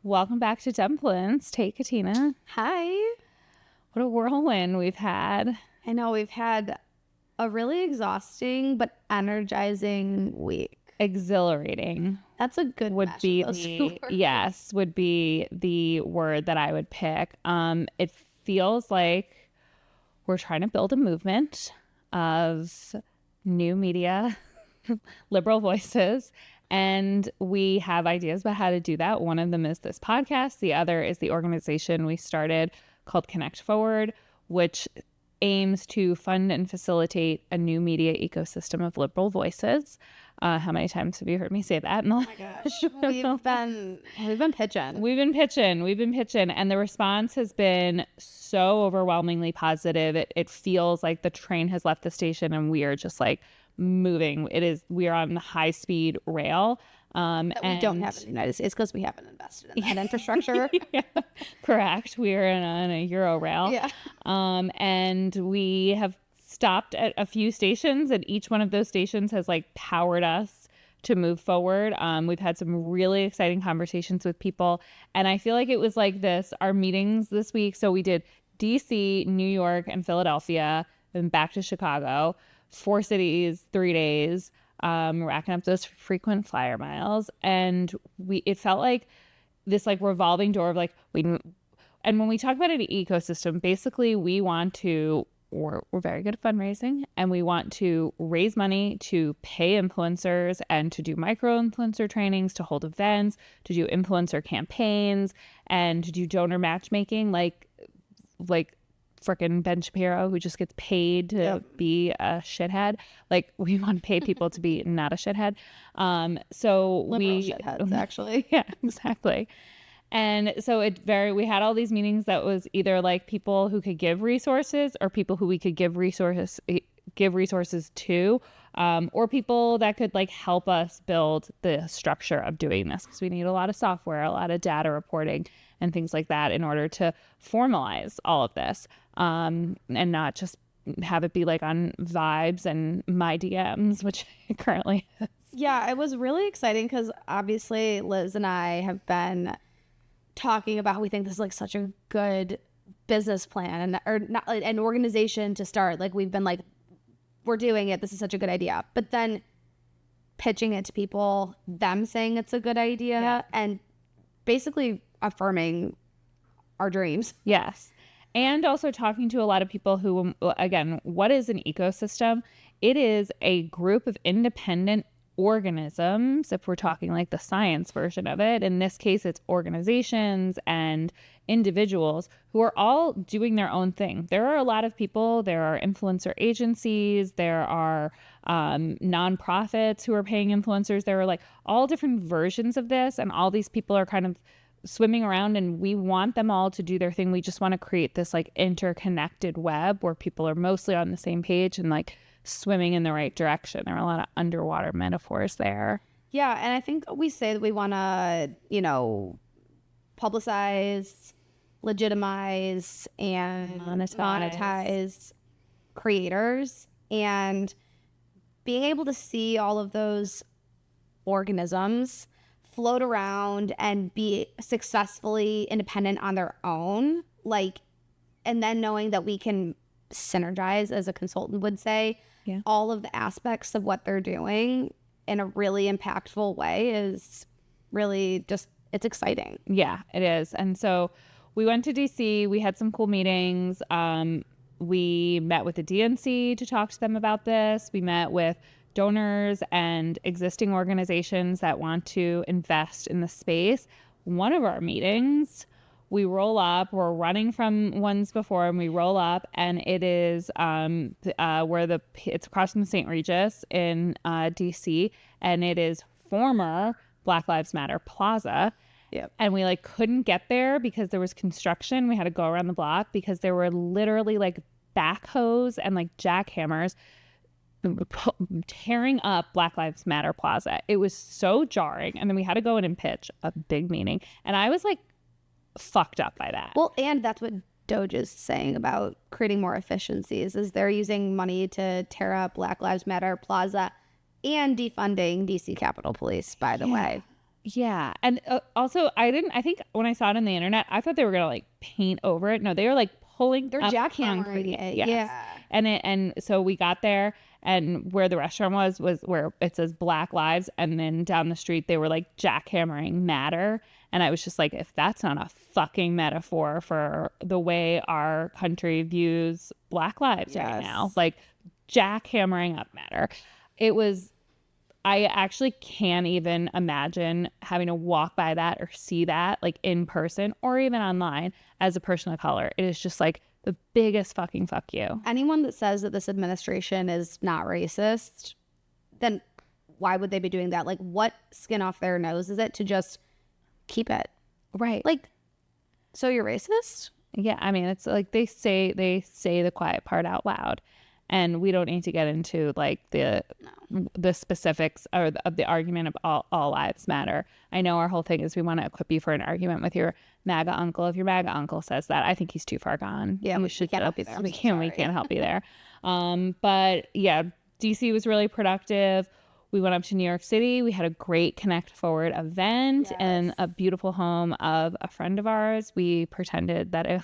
Welcome back to Demfluenced. Hey, Katina. Hi. What a whirlwind we've had. I know we've had a really exhausting but energizing week. Exhilarating. That's a good would be the word that I would pick. It feels like we're trying to build a movement of new media, liberal voices, and we have ideas about how to do that. One of them is this podcast. The other is the organization we started called Connect Forward, which aims to fund and facilitate a new media ecosystem of liberal voices. How many times have you heard me say that? Oh my gosh. We've been pitching. We've been pitching. And the response has been so overwhelmingly positive. It feels like the train has left the station and we are just like moving. We are on the high speed rail. And we don't have in the United States because we haven't invested in that infrastructure. Yeah, correct. We are on a Euro rail. Yeah. And we have stopped at a few stations, and each one of those stations has like powered us to move forward. We've had some really exciting conversations with people, and I feel like it was like our meetings this week. So we did DC, New York, and Philadelphia, then back to Chicago, 4 cities, 3 days, racking up those frequent flyer miles. And it felt like this like revolving door of like, and when we talk about an ecosystem, basically we want to, we're very good at fundraising, and we want to raise money to pay influencers and to do micro influencer trainings, to hold events, to do influencer campaigns, and to do donor matchmaking, like frickin' Ben Shapiro, who just gets paid to be a shithead. Like, we want to pay people to be not a shithead. So liberal shitheads, actually. Yeah, exactly. And so we had all these meetings that was either like people who could give resources or people who we could give resources to, or people that could like help us build the structure of doing this, because we need a lot of software, a lot of data reporting and things like that in order to formalize all of this, and not just have it be like on vibes and my DMs, which it currently is. Yeah, it was really exciting because obviously Liz and I have been talking about, we think this is like such a good business plan or not an organization to start. Like, we've been like, we're doing it, this is such a good idea. But then pitching it to people, them saying it's a good idea, and basically affirming our dreams. Yes. And also talking to a lot of people who, again, what is an ecosystem? It is a group of independent organisms, if we're talking like the science version of it. In this case, it's organizations and individuals who are all doing their own thing. There are a lot of people, there are influencer agencies, there are nonprofits who are paying influencers. There are like all different versions of this, and all these people are kind of swimming around, and we want them all to do their thing. We just want to create this like interconnected web where people are mostly on the same page and like swimming in the right direction. There are a lot of underwater metaphors there. Yeah, and I think we say that we want to, publicize, legitimize, and monetize creators, and being able to see all of those organisms float around and be successfully independent on their own, like, and then knowing that we can synergize, as a consultant would say, all of the aspects of what they're doing in a really impactful way is really just, it's exciting. Yeah, it is. And so we went to DC, we had some cool meetings. We met with the DNC to talk to them about this. We met with donors and existing organizations that want to invest in the space. One of our meetings, we roll up, we're running from ones before, and we roll up, and it is it's across from the St. Regis in DC, and it is former Black Lives Matter Plaza. Yep. And we like couldn't get there because there was construction. We had to go around the block because there were literally like backhoes and like jackhammers tearing up Black Lives Matter Plaza. It was so jarring. And then we had to go in and pitch a big meeting. And I was like fucked up by that. Well, and that's what Doge is saying about creating more efficiencies, is they're using money to tear up Black Lives Matter Plaza and defunding DC Capitol Police, by the way. Yeah. And also I think when I saw it on the internet, I thought they were going to like paint over it. No, they were like pulling They're up jackhammering concrete. it. Yes. Yeah. And so we got there, and where the restaurant was where it says Black Lives, and then down the street they were like jackhammering matter. And I was just like, if that's not a fucking metaphor for the way our country views Black lives right now, like jackhammering up matter. I actually can't even imagine having to walk by that or see that like in person or even online as a person of color. It is just like the biggest fucking fuck you. Anyone that says that this administration is not racist, then why would they be doing that? Like, what skin off their nose is it to just keep it? Right. Like, so you're racist? Yeah. I mean, it's like they say the quiet part out loud. And we don't need to get into like the specifics of the argument of all lives matter. I know our whole thing is we want to equip you for an argument with your MAGA uncle. If your MAGA uncle says that, I think he's too far gone. Yeah, we should help you there. We can't help you there. But yeah, DC was really productive. We went up to New York City. We had a great Connect Forward event in a beautiful home of a friend of ours. We pretended that it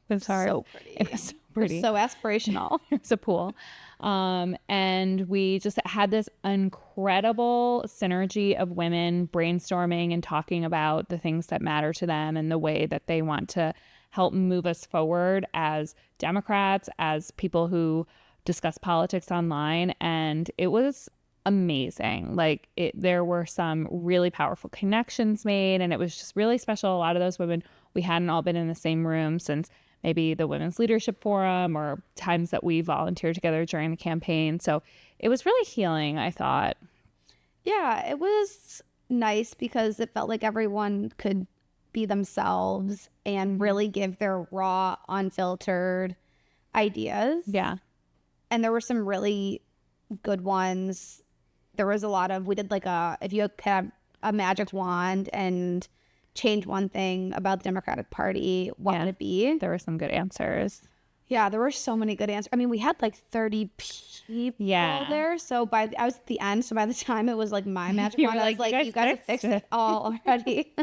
was hard. So pretty. It was so pretty. So aspirational. It's a pool. And we just had this incredible synergy of women brainstorming and talking about the things that matter to them and the way that they want to help move us forward as Democrats, as people who discuss politics online. And it was amazing. Like there were some really powerful connections made, and it was just really special. A lot of those women, we hadn't all been in the same room since maybe the Women's Leadership Forum or times that we volunteered together during the campaign. So it was really healing, I thought. Yeah, it was nice because it felt like everyone could be themselves and really give their raw, unfiltered ideas. Yeah. And there were some really good ones. There was a lot of, we did like if you had a magic wand and change one thing about the Democratic Party, what would it be? There were some good answers. Yeah, there were so many good answers. I mean, we had like 30 people there. So I was at the end. So by the time it was like my magic wand, I was like, you guys have fixed it all already.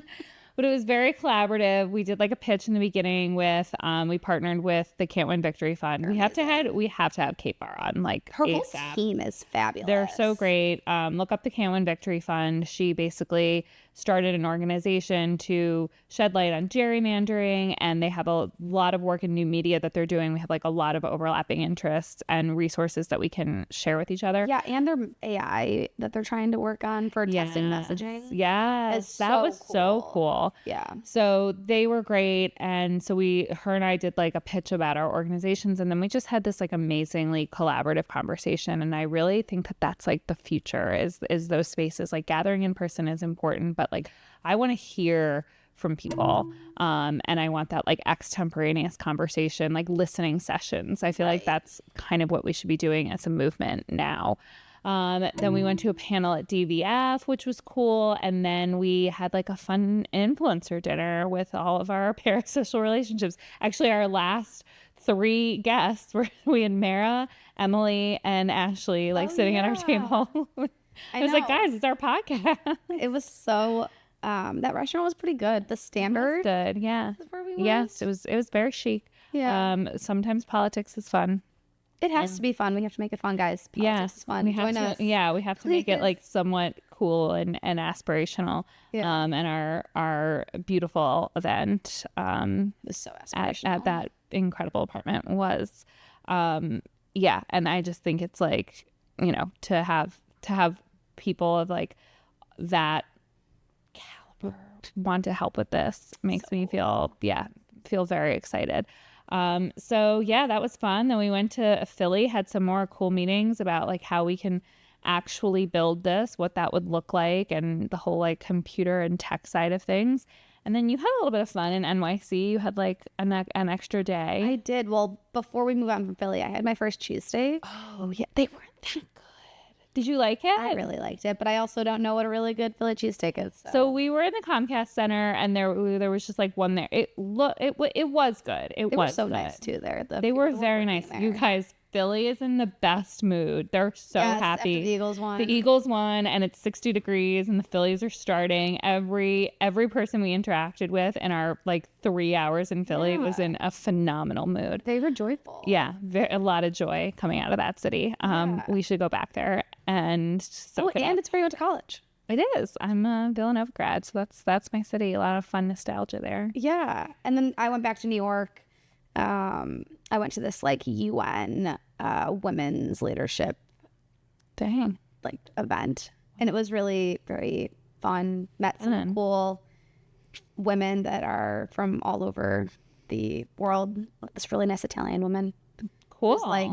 But it was very collaborative. We did like a pitch in the beginning with, we partnered with the Can't Win Victory Fund. We have to have Kate Barr on, like her ASAP. whole team is fabulous. They're so great. Look up the Can't Win Victory Fund. She basically started an organization to shed light on gerrymandering, and they have a lot of work in new media that they're doing. We have like a lot of overlapping interests and resources that we can share with each other. Yeah, and their AI that they're trying to work on for testing messaging. Yes, that was so cool. Yeah. So they were great, and so her and I did like a pitch about our organizations, and then we just had this like amazingly collaborative conversation. And I really think that that's like the future is those spaces. Like gathering in person is important, but like I want to hear from people, and I want that like extemporaneous conversation, like listening sessions. I feel like that's kind of what we should be doing as a movement now. Then we went to a panel at DVF, which was cool. And then we had like a fun influencer dinner with all of our parasocial relationships. Actually, our last 3 guests were we had Mara, Emily, and Ashley sitting at our table. I was like, guys, it's our podcast. It was so that restaurant was pretty good. The Standard. Good, yeah. That's where we went. Yes, it was very chic. Yeah. Sometimes politics is fun. It has to be fun. We have to make it fun, guys. Politics is fun. Join us. Yeah, we have to make it like somewhat cool and aspirational. Yeah. And our beautiful event it was so aspirational. At that incredible apartment was yeah. And I just think it's like, to have people of like that caliber want to help with this makes me feel very excited. So yeah, that was fun. Then we went to Philly, had some more cool meetings about like how we can actually build this, what that would look like, and the whole like computer and tech side of things. And then you had a little bit of fun in NYC. You had like an extra day. I did. Well, before we move on from Philly, I had my first cheesesteak. Oh yeah, they weren't that good. Did you like it? I really liked it, but I also don't know what a really good Philly cheesesteak is. So we were in the Comcast Center, and there was just like one there. It was good. It was so good. nice too there. They were very nice. You guys Philly is in the best mood. They're so happy. After the Eagles won. The Eagles won, and it's 60 degrees, and the Phillies are starting. Every person we interacted with in our like 3 hours in Philly was in a phenomenal mood. They were joyful. Yeah, a lot of joy coming out of that city. We should go back there and soak it up. And it's where you went to college. It is. I'm a Villanova grad, so that's my city. A lot of fun nostalgia there. Yeah, and then I went back to New York. I went to this like UN women's leadership like event, and it was really very fun. Met some cool women that are from all over the world. This really nice Italian woman, cool, who's like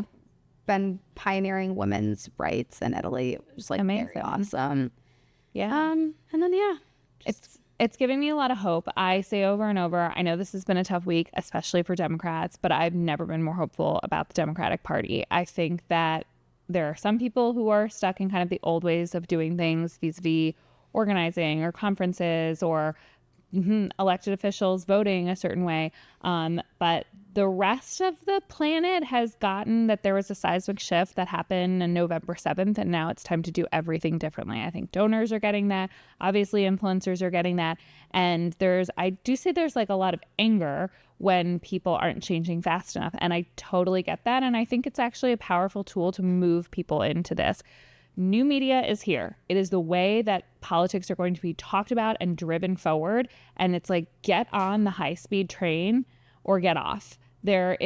been pioneering women's rights in Italy. It was like amazing, very awesome. Yeah, and then It's giving me a lot of hope. I say over and over, I know this has been a tough week, especially for Democrats, but I've never been more hopeful about the Democratic Party. I think that there are some people who are stuck in kind of the old ways of doing things vis-a-vis organizing or conferences or elected officials voting a certain way. But the rest of the planet has gotten that there was a seismic shift that happened on November 7th, and now it's time to do everything differently. I think donors are getting that. Obviously, influencers are getting that. And I do say there's like a lot of anger when people aren't changing fast enough. And I totally get that. And I think it's actually a powerful tool to move people into this. New media is here. It is the way that politics are going to be talked about and driven forward. And it's like, get on the high-speed train or get off. Or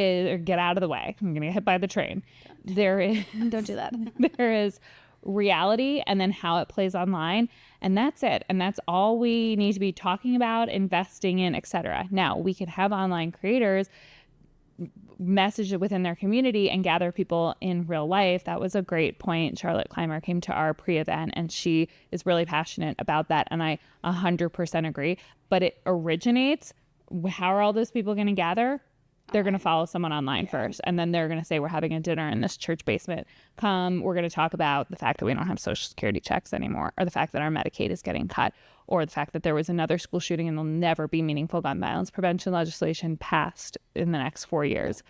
get out of the way. I'm going to get hit by the train. Don't do that. There is reality and then how it plays online. And that's it. And that's all we need to be talking about, investing in, etc. Now, we can have online creators message it within their community and gather people in real life. That was a great point. Charlotte Clymer came to our pre-event and she is really passionate about that. And I 100% agree. But it originates, how are all those people going to gather? They're going to follow someone online first. And then they're going to say, we're having a dinner in this church basement. We're going to talk about the fact that we don't have Social Security checks anymore, or the fact that our Medicaid is getting cut, or the fact that there was another school shooting and there'll never be meaningful gun violence prevention legislation passed in the next 4 years.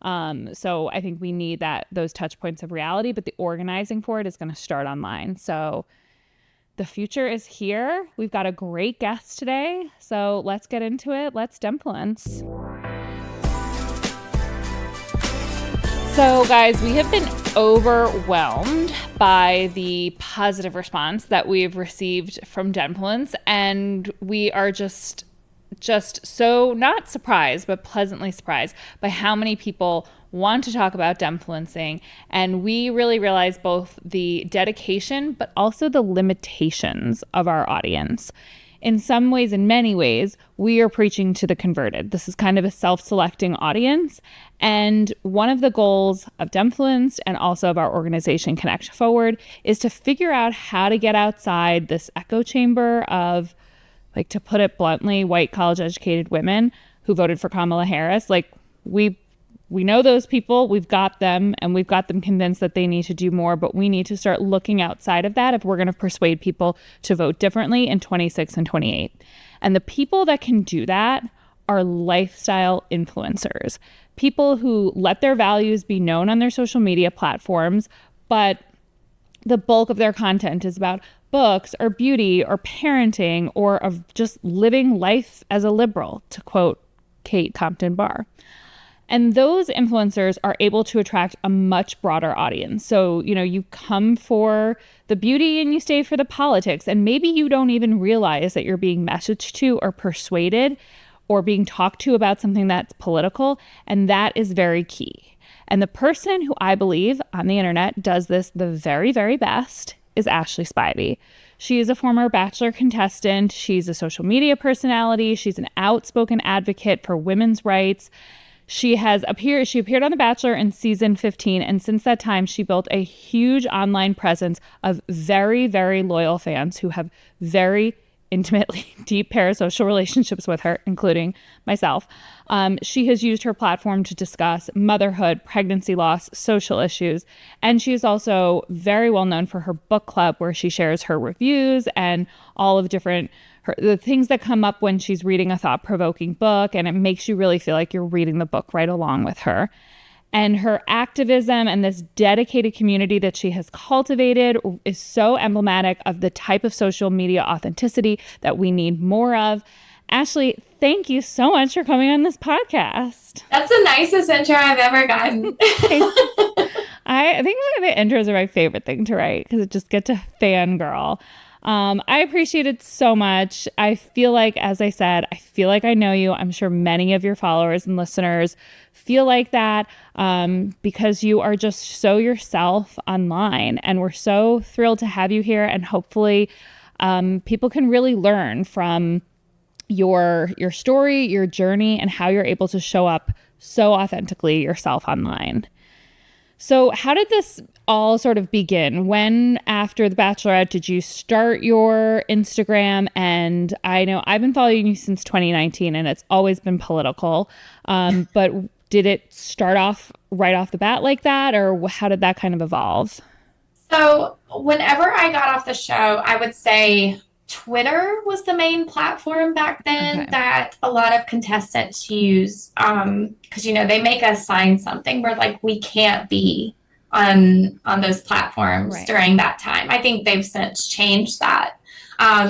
So I think we need those touch points of reality, but the organizing for it is going to start online. So the future is here. We've got a great guest today. So let's get into it. Let's Demfluence. So guys, we have been overwhelmed by the positive response that we've received from Demfluenced, and we are just so not surprised, but pleasantly surprised by how many people want to talk about Demfluencing. And we really realize both the dedication, but also the limitations of our audience. In some ways, in many ways, we are preaching to the converted. This is kind of a self-selecting audience. And one of the goals of Demfluenced and also of our organization Connect Forward is to figure out how to get outside this echo chamber of, like, to put it bluntly, white college-educated women who voted for Kamala Harris. Like, we know those people, we've got them, and we've got them convinced that they need to do more, but we need to start looking outside of that if we're going to persuade people to vote differently in 26 and 28. And the people that can do that are lifestyle influencers, people who let their values be known on their social media platforms, but the bulk of their content is about books or beauty or parenting or of just living life as a liberal, to quote Kate Compton Barr. And those influencers are able to attract a much broader audience. So, you come for the beauty and you stay for the politics. And maybe you don't even realize that you're being messaged to or persuaded or being talked to about something that's political. And that is very key. And the person who I believe on the internet does this the very, very best is Ashley Spivey. She is a former Bachelor contestant. She's a social media personality. She's an outspoken advocate for women's rights. She appeared on The Bachelor in season 15, and since that time, she built a huge online presence of very, very loyal fans who have very intimately deep parasocial relationships with her, including myself. She has used her platform to discuss motherhood, pregnancy loss, social issues, and she is also very well known for her book club, where she shares her reviews and all of the things that come up when she's reading a thought-provoking book, and it makes you really feel like you're reading the book right along with her. And her activism and this dedicated community that she has cultivated is so emblematic of the type of social media authenticity that we need more of. Ashley, thank you so much for coming on this podcast. That's the nicest intro I've ever gotten. I think one of the intros are my favorite thing to write because it just gets to fangirl. I appreciate it so much. I feel like, as I said, I feel like I know you. I'm sure many of your followers and listeners feel like that because you are just so yourself online. And we're so thrilled to have you here. And hopefully people can really learn from your story, your journey, and how you're able to show up so authentically yourself online. So how did this all sort of begin? When, after The Bachelorette, did you start your Instagram? And I know I've been following you since 2019 and it's always been political. But did it start off right off the bat like that? Or how did that kind of evolve? So whenever I got off the show, I would say Twitter was the main platform back then that a lot of contestants use. Because, you know, they make us sign something where like we can't be on those platforms during that time. I think they've since changed that.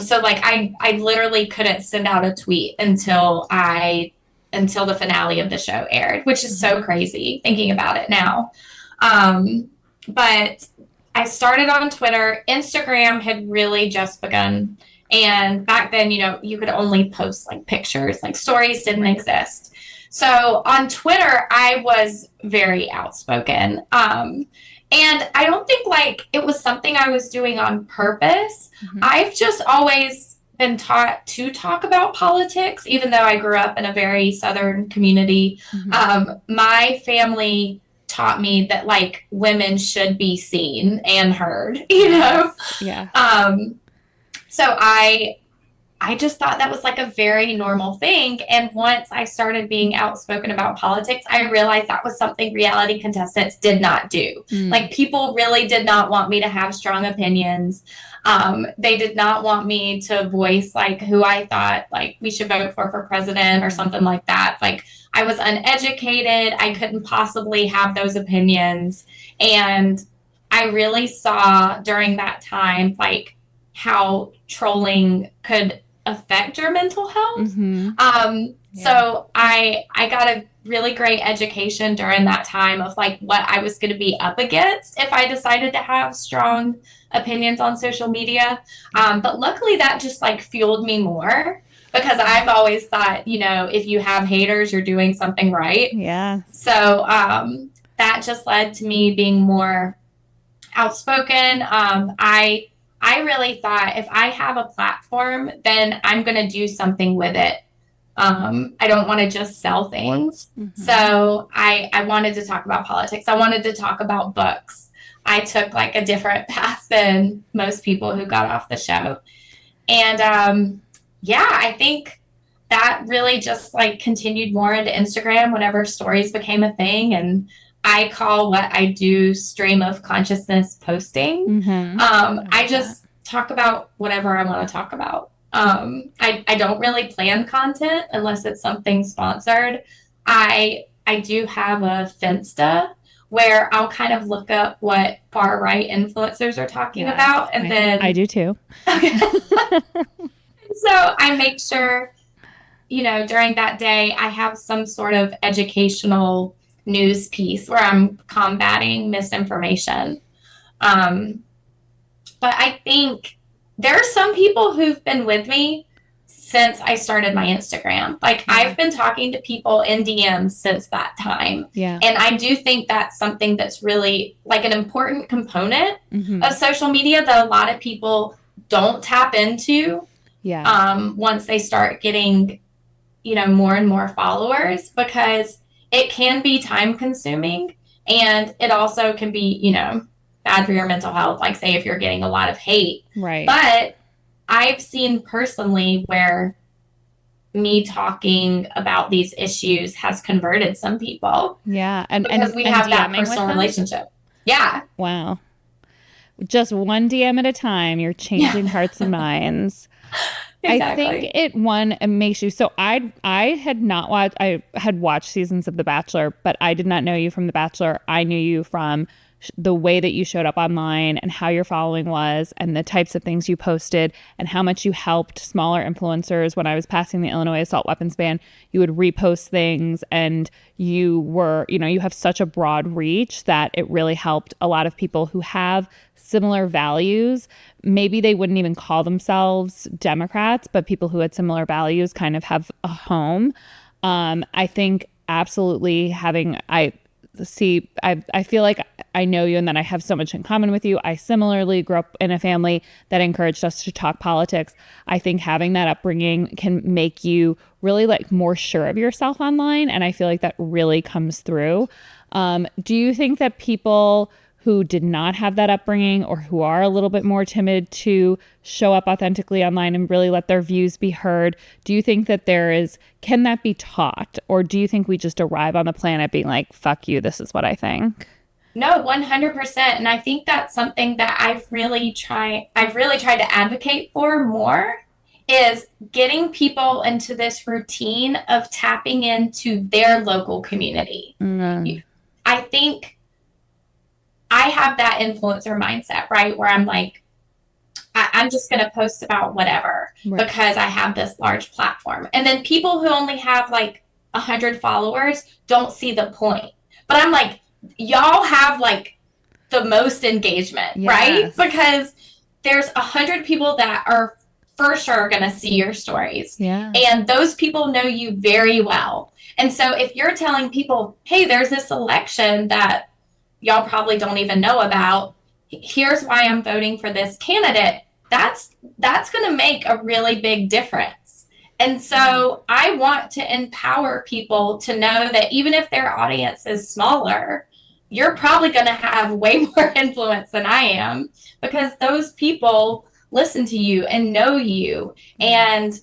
So like I literally couldn't send out a tweet until the finale of the show aired, which is so crazy thinking about it now. But I started on Twitter. Instagram had really just begun. And back then, you know, you could only post like pictures, like stories didn't exist. So on Twitter, I was very outspoken. And I don't think like it was something I was doing on purpose. I've just always been taught to talk about politics, even though I grew up in a very Southern community. My family taught me that like women should be seen and heard, you know? Yeah. So I just thought that was like a very normal thing. And once I started being outspoken about politics, I realized that was something reality contestants did not do. Like people really did not want me to have strong opinions. They did not want me to voice like who I thought like we should vote for president or something like that. Like I was uneducated. I couldn't possibly have those opinions. And I really saw during that time, like how trolling could affect your mental health. So I got a really great education during that time of like what I was going to be up against if I decided to have strong opinions on social media. But luckily that just like fueled me more because I've always thought, you know, if you have haters, you're doing something right. Yeah. So that just led to me being more outspoken. I really thought if I have a platform, then I'm going to do something with it. I don't want to just sell things. So I wanted to talk about politics. I wanted to talk about books. I took like a different path than most people who got off the show. And yeah, I think that really just like continued more into Instagram whenever stories became a thing. And I call what I do stream of consciousness posting. I just talk about whatever I want to talk about. I don't really plan content unless it's something sponsored. I do have a Finsta where I'll kind of look up what far right influencers are talking about, and then I do too. So I make sure, you know, during that day I have some sort of educational news piece where I'm combating misinformation. But I think there are some people who've been with me since I started my Instagram. Like I've been talking to people in DMs since that time. Yeah. And I do think that's something that's really like an important component of social media that a lot of people don't tap into. Once they start getting, you know, more and more followers, because it can be time consuming and it also can be, you know, bad for your mental health. Like say if you're getting a lot of hate. Right. But I've seen personally where me talking about these issues has converted some people. Yeah. And because we have that personal relationship. Yeah. Wow. Just one DM at a time, you're changing hearts and minds. I think it makes you, so I had watched seasons of The Bachelor, but I did not know you from The Bachelor. I knew you from the way that you showed up online and how your following was and the types of things you posted and how much you helped smaller influencers. When I was passing the Illinois assault weapons ban, you would repost things, and you have such a broad reach that it really helped a lot of people who have similar values. Maybe they wouldn't even call themselves Democrats, but people who had similar values kind of have a home. I think absolutely I feel like I know you and that I have so much in common with you. I similarly grew up in a family that encouraged us to talk politics. I think having that upbringing can make you really like more sure of yourself online. And I feel like that really comes through. Do you think that people who did not have that upbringing or who are a little bit more timid to show up authentically online and really let their views be heard, do you think that can that be taught? Or do you think we just arrive on the planet being like, fuck you, this is what I think? No, 100%. And I think that's something that I've really tried to advocate for more, is getting people into this routine of tapping into their local community. Mm-hmm. I think I have that influencer mindset, right? Where I'm like, I'm just going to post about whatever because I have this large platform. And then people who only have like 100 followers don't see the point. But I'm like, y'all have like the most engagement, right? Because there's 100 people that are for sure going to see your stories. Yeah. And those people know you very well. And so if you're telling people, hey, there's this election that y'all probably don't even know about, here's why I'm voting for this candidate, that's going to make a really big difference. And so I want to empower people to know that even if their audience is smaller, you're probably going to have way more influence than I am, because those people listen to you and know you. And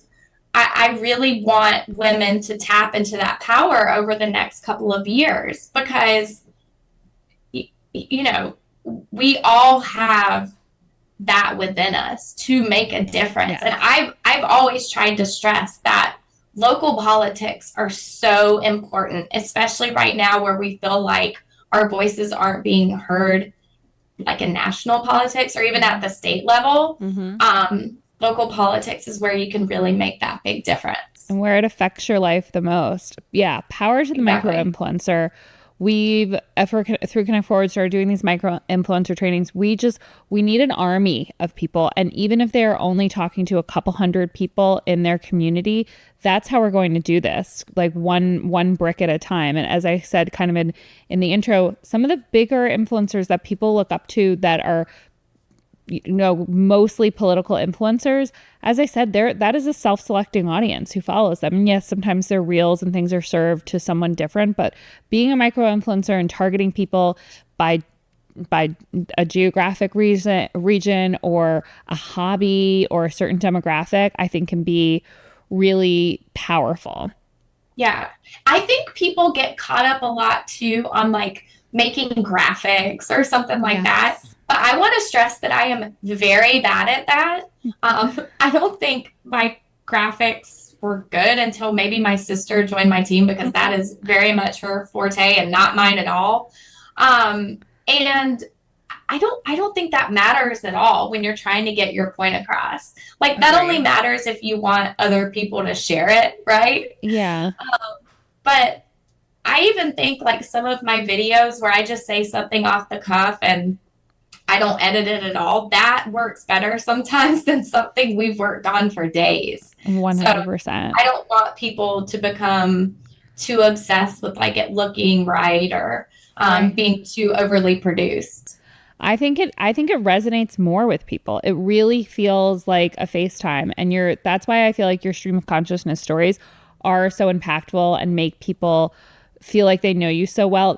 I really want women to tap into that power over the next couple of years, because we all have that within us to make a difference. Yeah. And I've always tried to stress that local politics are so important, especially right now where we feel like our voices aren't being heard, like in national politics or even at the state level. Mm-hmm. Local politics is where you can really make that big difference. And where it affects your life the most. Yeah. Power to the micro influencer. We've, through Connect Forward, started doing these micro influencer trainings. We need an army of people. And even if they're only talking to a couple hundred people in their community, that's how we're going to do this, like one brick at a time. And as I said, kind of in the intro, some of the bigger influencers that people look up to that are, mostly political influencers, as I said, that is a self-selecting audience who follows them. And yes, sometimes their reels and things are served to someone different, but being a micro influencer and targeting people by a geographic region or a hobby or a certain demographic, I think can be really powerful. Yeah. I think people get caught up a lot too on like making graphics or something like that. But I want to stress that I am very bad at that. I don't think my graphics were good until maybe my sister joined my team, because that is very much her forte and not mine at all. And I don't think that matters at all when you're trying to get your point across. Like that only matters if you want other people to share it, right? Yeah. But I even think like some of my videos where I just say something off the cuff and I don't edit it at all, that works better sometimes than something we've worked on for days. 100%. So I don't want people to become too obsessed with like it looking right or being too overly produced. I think it resonates more with people. It really feels like a FaceTime, and that's why I feel like your stream of consciousness stories are so impactful and make people feel like they know you so well,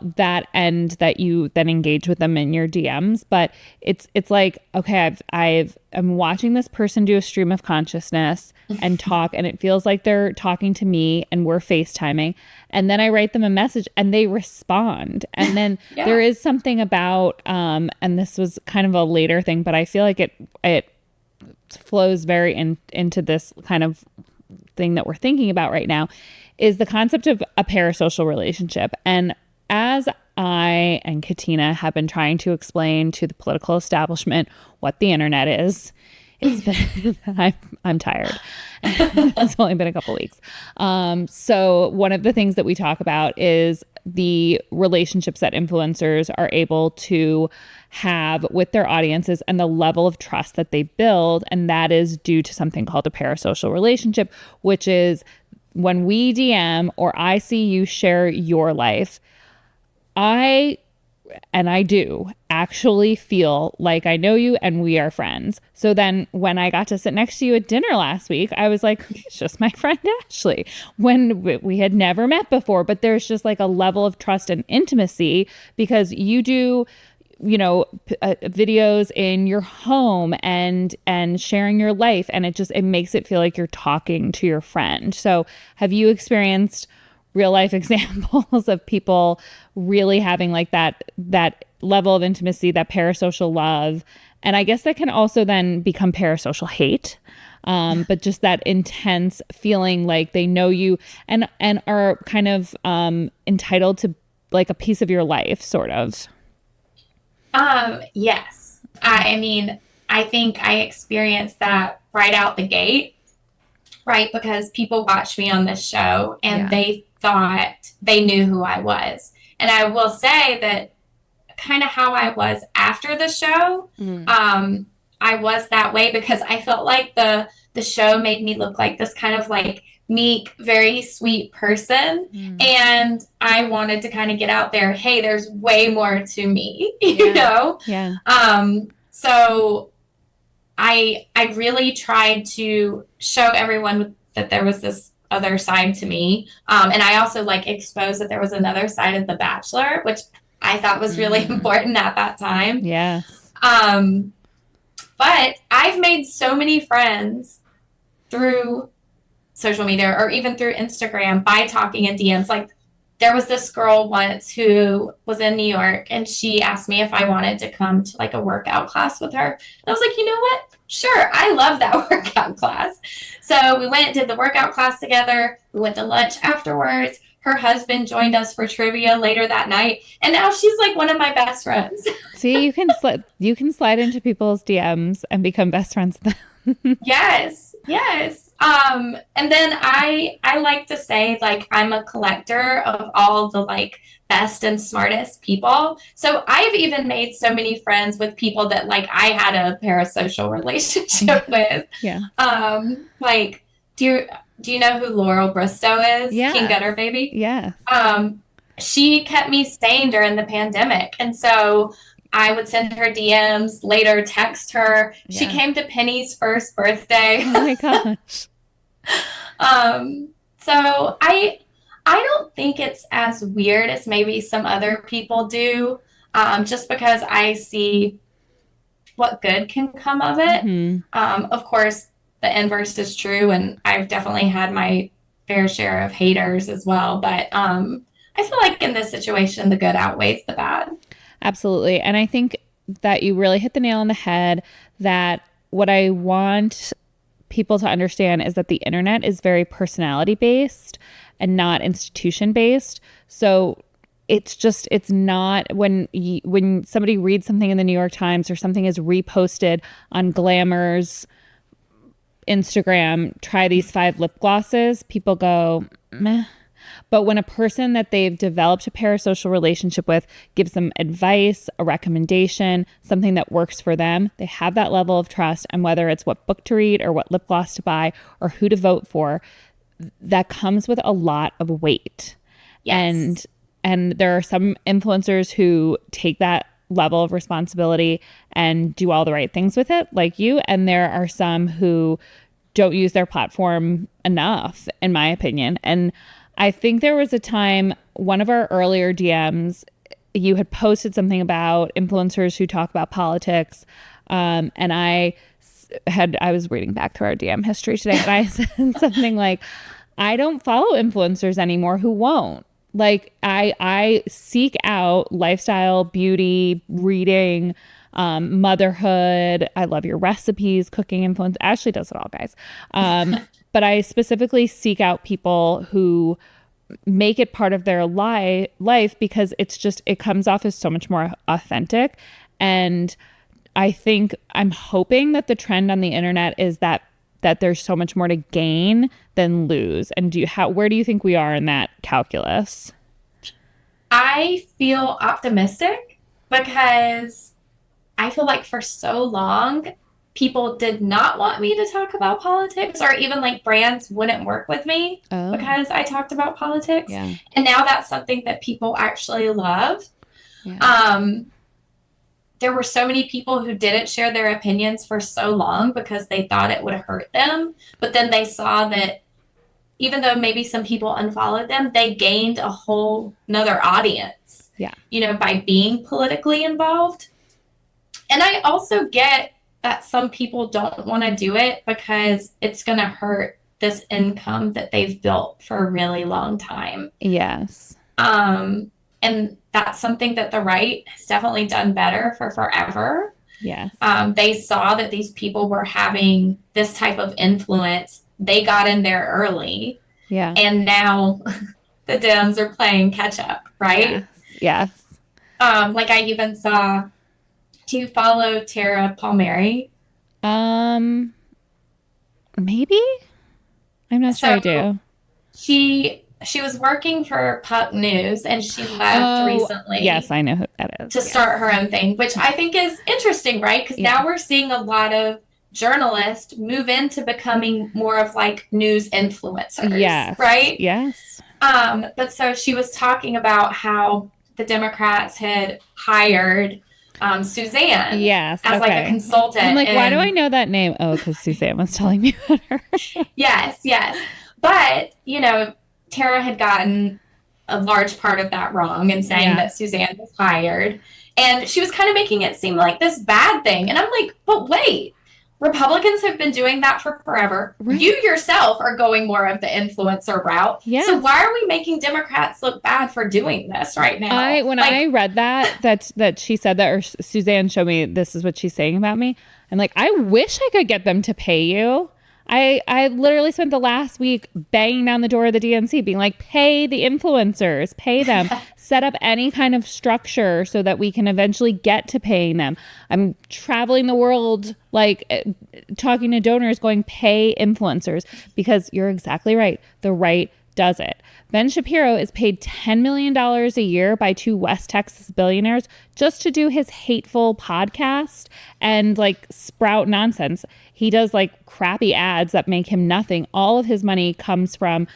and that you then engage with them in your DMs. But it's like, okay, I'm watching this person do a stream of consciousness and talk, and it feels like they're talking to me and we're FaceTiming. And then I write them a message and they respond. And then there is something about, and this was kind of a later thing, but I feel like it flows very into this kind of thing that we're thinking about right now, is the concept of a parasocial relationship. And as I and Katina have been trying to explain to the political establishment what the internet is, it's been I'm tired. It's only been a couple weeks. So one of the things that we talk about is the relationships that influencers are able to have with their audiences and the level of trust that they build. And that is due to something called a parasocial relationship, which is when we DM or I see you share your life, I do actually feel like I know you and we are friends. So then when I got to sit next to you at dinner last week, I was like, it's just my friend Ashley, when we had never met before. But there's just like a level of trust and intimacy because you do, videos in your home and sharing your life. And it makes it feel like you're talking to your friend. So have you experienced real life examples of people really having like that level of intimacy, that parasocial love? And I guess that can also then become parasocial hate, but just that intense feeling like they know you and are kind of entitled to like a piece of your life, sort of. Yes. I mean, I think I experienced that right out the gate, right? Because people watched me on this show and they thought they knew who I was. And I will say that kind of how I was after the show, I was that way because I felt like the show made me look like this kind of like meek, very sweet person. And I wanted to kind of get out there, hey, there's way more to me, you know? Yeah. So I really tried to show everyone that there was this other side to me. And I also like exposed that there was another side of The Bachelor, which I thought was really important at that time. Yeah. But I've made so many friends through social media or even through Instagram by talking in DMs. Like there was this girl once who was in New York and she asked me if I wanted to come to like a workout class with her. And I was like, you know what? Sure. I love that workout class. So we went and did the workout class together. We went to lunch afterwards. Her husband joined us for trivia later that night. And now she's like one of my best friends. See, you can slide into people's DMs and become best friends with them. Yes. And then I like to say like I'm a collector of all the like best and smartest people. So I've even made so many friends with people that like I had a parasocial relationship with. Yeah. Like do you know who Laurel Bristow is? Yeah. King Gutter Baby? Yeah. She kept me sane during the pandemic. And so I would send her DMs, later text her. Yeah. She came to Penny's first birthday. Oh my gosh. So I don't think it's as weird as maybe some other people do, just because I see what good can come of it. Of course, the inverse is true, and I've definitely had my fair share of haters as well. But I feel like in this situation, the good outweighs the bad. Absolutely. And I think that you really hit the nail on the head, that what I want people to understand is that the internet is very personality based and not institution based. So it's not when somebody reads something in the New York Times or something is reposted on Glamour's Instagram, try these 5 lip glosses, people go, meh. But when a person that they've developed a parasocial relationship with gives them advice, a recommendation, something that works for them, they have that level of trust. And whether it's what book to read or what lip gloss to buy or who to vote for, that comes with a lot of weight. Yes. And there are some influencers who take that level of responsibility and do all the right things with it, like you. And there are some who don't use their platform enough, in my opinion. And I think there was a time, one of our earlier DMs, you had posted something about influencers who talk about politics. And I was reading back through our DM history today, and I said something like, I don't follow influencers anymore who won't. Like I seek out lifestyle, beauty, reading, motherhood. I love your recipes, cooking influence. Ashley does it all, guys. But I specifically seek out people who make it part of their life because it comes off as so much more authentic. And I'm hoping that the trend on the internet is that there's so much more to gain than lose. And where do you think we are in that calculus? I feel optimistic because I feel like for so long, people did not want me to talk about politics, or even like brands wouldn't work with me because I talked about politics. Yeah. And now that's something that people actually love. Yeah. There were so many people who didn't share their opinions for so long because they thought it would hurt them. But then they saw that even though maybe some people unfollowed them, they gained a whole nother audience, by being politically involved. And I also get that some people don't want to do it because it's going to hurt this income that they've built for a really long time. Yes. And that's something that the right has definitely done better for forever. Yes. They saw that these people were having this type of influence. They got in there early. Yeah. And now the Dems are playing catch up, right? Yes. Like I even saw, do you follow Tara Palmieri? Maybe. I'm not sure I do. She was working for Puck News and she left recently. Yes, I know who that is. To start her own thing, which I think is interesting, right? Because now we're seeing a lot of journalists move into becoming more of like news influencers. Yes. Right? Yes. But so she was talking about how the Democrats had hired Suzanne as like a consultant. I'm like, why do I know that name? Oh, because Suzanne was telling me about her. Yes. But, Tara had gotten a large part of that wrong in saying that Suzanne was hired. And she was kind of making it seem like this bad thing. And I'm like, but wait, Republicans have been doing that for forever. Right. You yourself are going more of the influencer route. Yes. So why are we making Democrats look bad for doing this right now? When I read that she said that, or Suzanne showed me this is what she's saying about me, I'm like, I wish I could get them to pay you. I literally spent the last week banging down the door of the DNC being like, pay the influencers, pay them, set up any kind of structure so that we can eventually get to paying them. I'm traveling the world, like talking to donors going, pay influencers, because you're exactly right. The right does it. Ben Shapiro is paid $10 million a year by two West Texas billionaires just to do his hateful podcast and like sprout nonsense. He does like crappy ads that make him nothing. All of his money comes from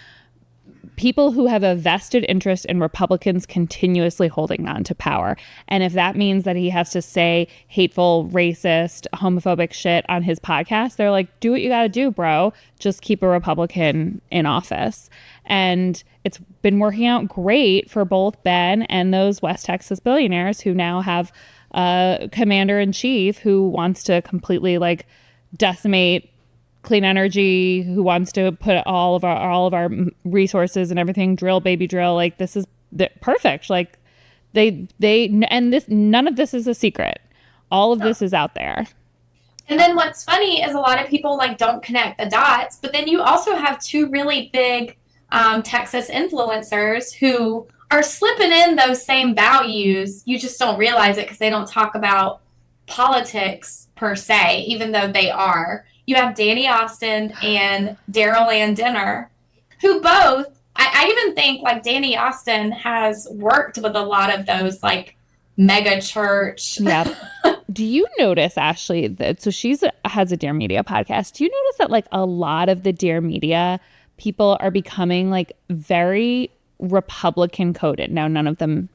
people who have a vested interest in Republicans continuously holding on to power. And if that means that he has to say hateful, racist, homophobic shit on his podcast, they're like, do what you got to do, bro. Just keep a Republican in office. And it's been working out great for both Ben and those West Texas billionaires who now have a commander-in-chief who wants to completely like decimate clean energy, who wants to put all of our resources and everything, drill, baby drill. Like this is perfect. Like none of this is a secret. All of this is out there. And then what's funny is a lot of people like don't connect the dots, but then you also have two really big Texas influencers who are slipping in those same values. You just don't realize it because they don't talk about politics per se, even though they are. You have Danny Austin and Daryl Landiner, who both, I even think like Danny Austin has worked with a lot of those like mega church. Yeah. Do you notice, Ashley, that so has a Dear Media podcast. Do you notice that like a lot of the Dear Media people are becoming like very Republican coded? Now, none of them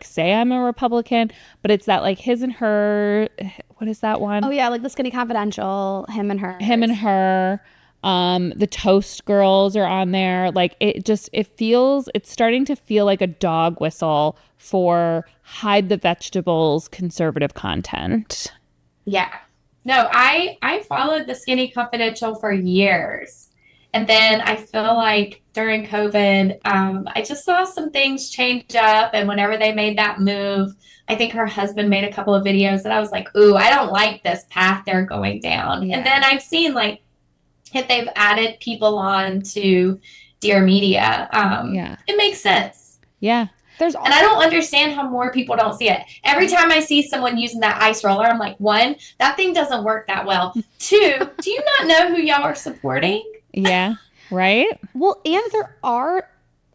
say I'm a Republican, but it's that like his and her, what is that one? Oh yeah, like the Skinny Confidential, him and her. The Toast Girls are on there. Like it's starting to feel like a dog whistle for hide the vegetables conservative content. Yeah. No, I followed the Skinny Confidential for years. And then I feel like during COVID, I just saw some things change up. And whenever they made that move, I think her husband made a couple of videos that I was like, ooh, I don't like this path they're going down. Yeah. And then I've seen like if they've added people on to Dear Media, it makes sense. Yeah. And I don't understand how more people don't see it. Every time I see someone using that ice roller, I'm like, one, that thing doesn't work that well. Two, do you not know who y'all are supporting? Yeah. Right? Well, and there are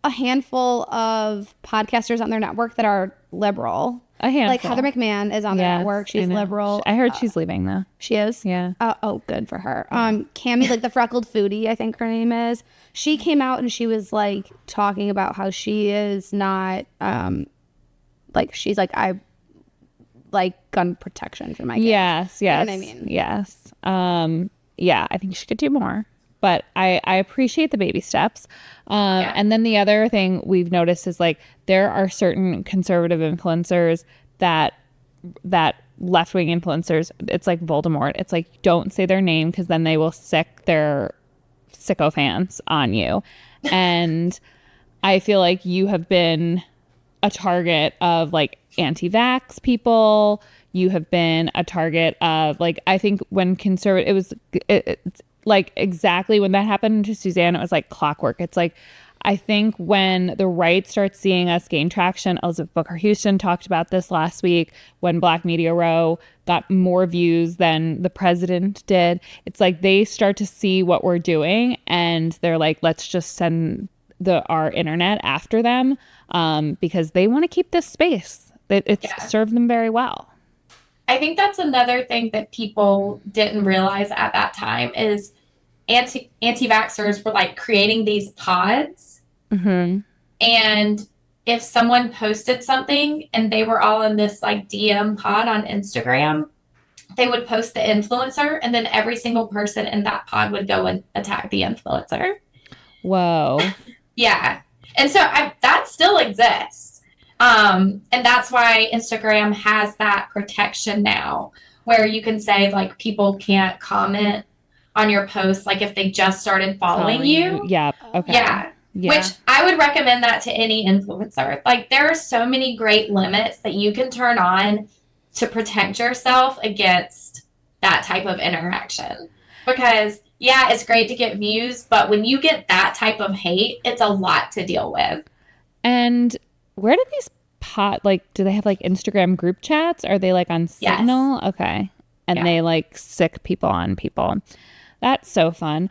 a handful of podcasters on their network that are liberal. A handful. Like Heather McMahon is on their network. She's liberal. I heard she's leaving though. She is? Yeah. Oh, good for her. Cammie, like the freckled foodie, I think her name is. She came out and she was like talking about how she is not like she's like I like gun protection for my kids. Yes. You know what I mean? Yes. Yeah, I think she could do more. But I appreciate the baby steps. And then the other thing we've noticed is like there are certain conservative influencers that left-wing influencers, it's like Voldemort. It's like don't say their name because then they will sick their sycophants on you. And I feel like you have been a target of like anti-vax people. You have been a target of like I think when conservative it's like exactly when that happened to Suzanne, it was like clockwork. It's like I think when the right starts seeing us gain traction, Elizabeth Booker Houston talked about this last week when Black Media Row got more views than the president did. It's like they start to see what we're doing and they're like, let's just send our internet after them because they want to keep this space. It's served them very well. I think that's another thing that people didn't realize at that time is anti-vaxxers were like creating these pods. Mm-hmm. And if someone posted something and they were all in this like DM pod on Instagram, they would post the influencer and then every single person in that pod would go and attack the influencer. Whoa. Yeah. And so that still exists. And that's why Instagram has that protection now where you can say like people can't comment on your posts like if they just started following you. Yeah. Okay. Yeah. Which I would recommend that to any influencer. Like there are so many great limits that you can turn on to protect yourself against that type of interaction. Because yeah, it's great to get views, but when you get that type of hate, it's a lot to deal with. And where did these do they have like Instagram group chats? Are they like on Signal? Yes. Okay. And they like sick people on people. That's so fun.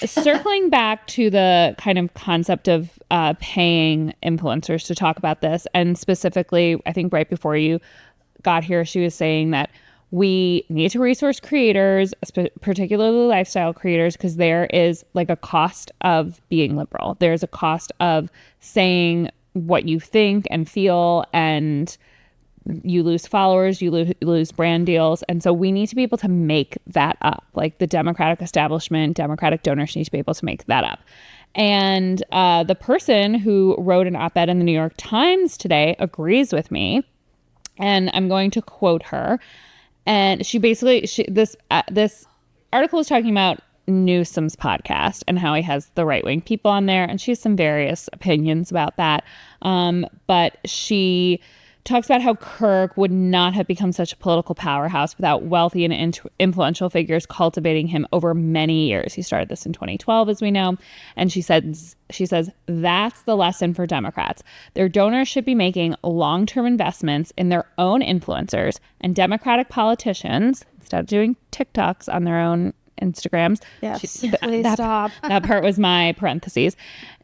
Circling back to the kind of concept of paying influencers to talk about this, and specifically, I think right before you got here, she was saying that we need to resource creators, particularly lifestyle creators, because there is like a cost of being liberal. There's a cost of saying what you think and feel, and you lose followers, you lose brand deals. And so we need to be able to make that up. Like the Democratic establishment, Democratic donors need to be able to make that up. And the person who wrote an op-ed in the New York Times today agrees with me. And I'm going to quote her. And she basically, this article is talking about Newsom's podcast and how he has the right-wing people on there. And she has some various opinions about that. But she talks about how Kirk would not have become such a political powerhouse without wealthy and influential figures cultivating him over many years. He started this in 2012, as we know. And she says, that's the lesson for Democrats. Their donors should be making long-term investments in their own influencers, and Democratic politicians, instead of doing TikToks on their own Instagrams. Yes, please stop. That part was my parentheses.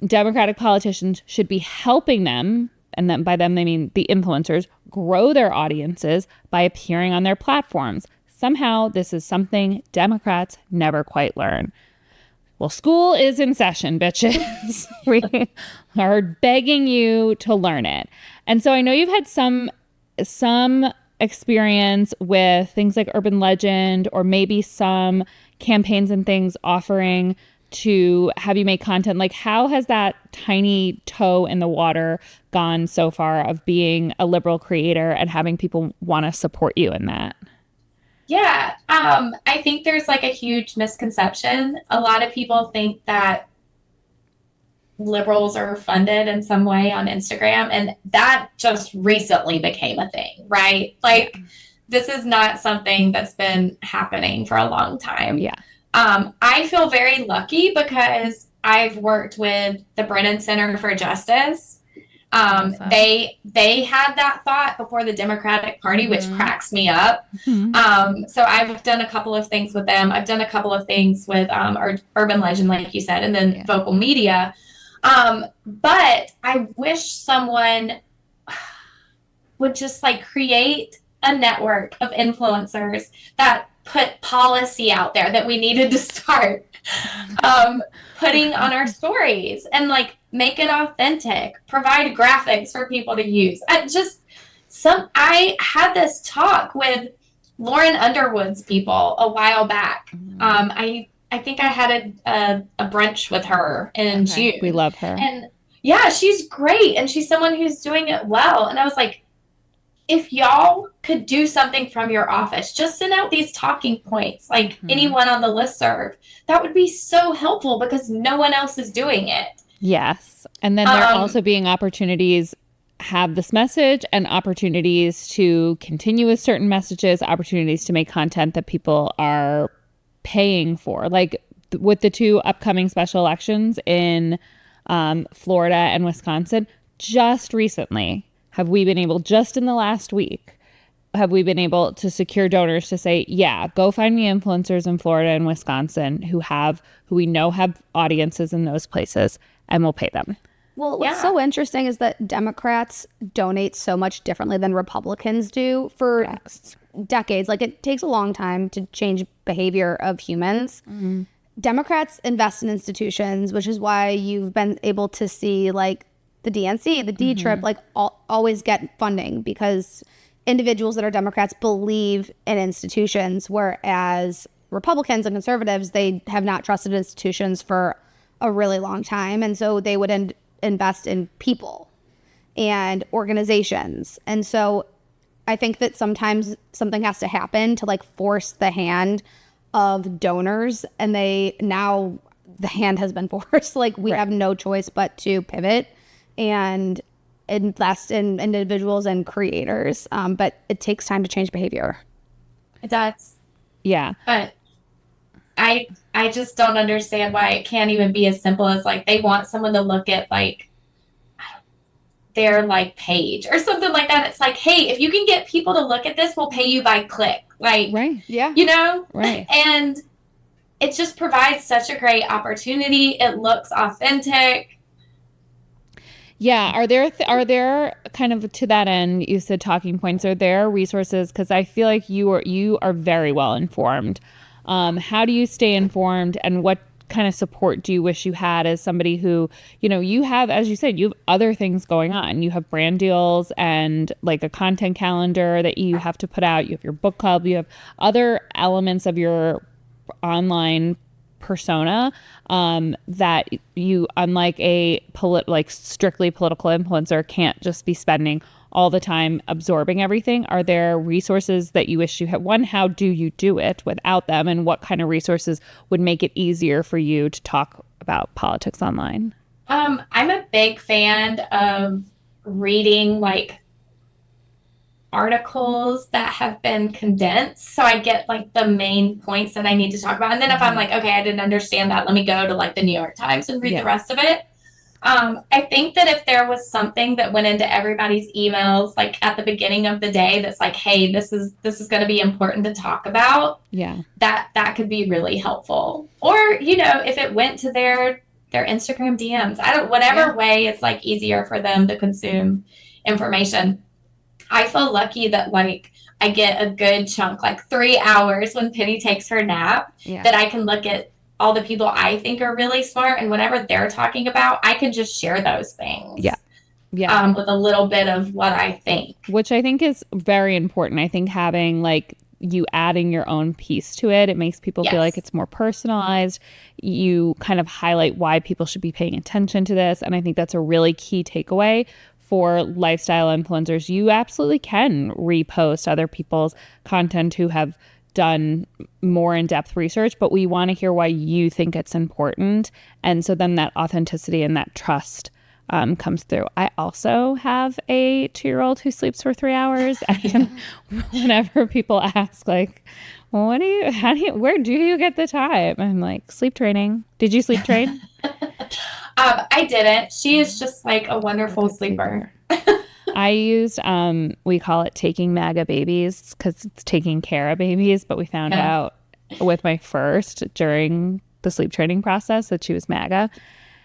Democratic politicians should be helping them, and then by them they mean the influencers, grow their audiences by appearing on their platforms. Somehow this is something Democrats never quite learn. Well, school is in session, bitches. We are begging you to learn it. And so I know you've had some experience with things like Urban Legend, or maybe some campaigns and things offering to have you make content. Like, how has that tiny toe in the water gone so far of being a liberal creator and having people want to support you in that? Yeah. I think there's like a huge misconception. A lot of people think that liberals are funded in some way on Instagram, and that just recently became a thing, right? Like, this is not something that's been happening for a long time. Yeah. I feel very lucky because I've worked with the Brennan Center for Justice. Awesome. They had that thought before the Democratic Party, which cracks me up. So I've done a couple of things with them. I've done a couple of things with Urban Legend, like you said, and then Vocal Media. But I wish someone would just like create a network of influencers that put policy out there that we needed to start putting on our stories, and like make it authentic, provide graphics for people to use. I had this talk with Lauren Underwood's people a while back. I think I had a brunch with her in June. We love her. And yeah, she's great. And she's someone who's doing it well. And I was like, if y'all could do something from your office, just send out these talking points, like anyone on the listserv, that would be so helpful because no one else is doing it. Yes. And then there are also being opportunities, have this message and opportunities to continue with certain messages, opportunities to make content that people are paying for. Like with the 2 upcoming special elections in Florida and Wisconsin, just recently have we been able, just in the last week, have we been able to secure donors to say, yeah, go find me influencers in Florida and Wisconsin who we know have audiences in those places, and we'll pay them. Well, what's so interesting is that Democrats donate so much differently than Republicans do for decades. Like, it takes a long time to change behavior of humans. Democrats invest in institutions, which is why you've been able to see like the DNC, the D-Trip, like always get funding because individuals that are Democrats believe in institutions, whereas Republicans and conservatives, they have not trusted institutions for a really long time. And so they would invest in people and organizations. And so I think that sometimes something has to happen to like force the hand of donors, and now the hand has been forced. Like we have no choice but to pivot and invest in individuals and creators. But it takes time to change behavior. It does. Yeah. But I just don't understand why it can't even be as simple as like they want someone to look at like their like page or something like that. It's like, hey, if you can get people to look at this, we'll pay you by click. Like, you know? Right. And it just provides such a great opportunity. It looks authentic. Yeah. Are there kind of, to that end, you said talking points, are there resources? Because I feel like you are very well informed. How do you stay informed, and what kind of support do you wish you had as somebody who, you know, you have, as you said, you have other things going on. You have brand deals and like a content calendar that you have to put out. You have your book club. You have other elements of your online persona that you, unlike a strictly political influencer, can't just be spending all the time absorbing everything. Are there resources that you wish you had? One, how do you do it without them? And what kind of resources would make it easier for you to talk about politics online? I'm a big fan of reading like articles that have been condensed, so I get like the main points that I need to talk about. And then if I'm like, okay, I didn't understand that, let me go to like the New York Times and read the rest of it. I think that if there was something that went into everybody's emails, like at the beginning of the day, that's like, hey, this is going to be important to talk about. Yeah. That could be really helpful. Or, you know, if it went to their Instagram DMs, whatever way it's like easier for them to consume information. I feel lucky that like I get a good chunk, like 3 hours when Penny takes her nap, that I can look at all the people I think are really smart, and whatever they're talking about, I can just share those things. Yeah. With a little bit of what I think. Which I think is very important. I think having like you adding your own piece to it, it makes people feel like it's more personalized. You kind of highlight why people should be paying attention to this. And I think that's a really key takeaway for lifestyle influencers. You absolutely can repost other people's content who have done more in-depth research, but we want to hear why you think it's important. And so then that authenticity and that trust comes through. I also have a 2-year-old who sleeps for 3 hours. And whenever people ask, like, well, where do you get the time? I'm like, sleep training. Did you sleep train? I didn't. She is just like a wonderful sleeper. I used, we call it taking MAGA babies because it's taking care of babies. But we found out with my first during the sleep training process that she was MAGA.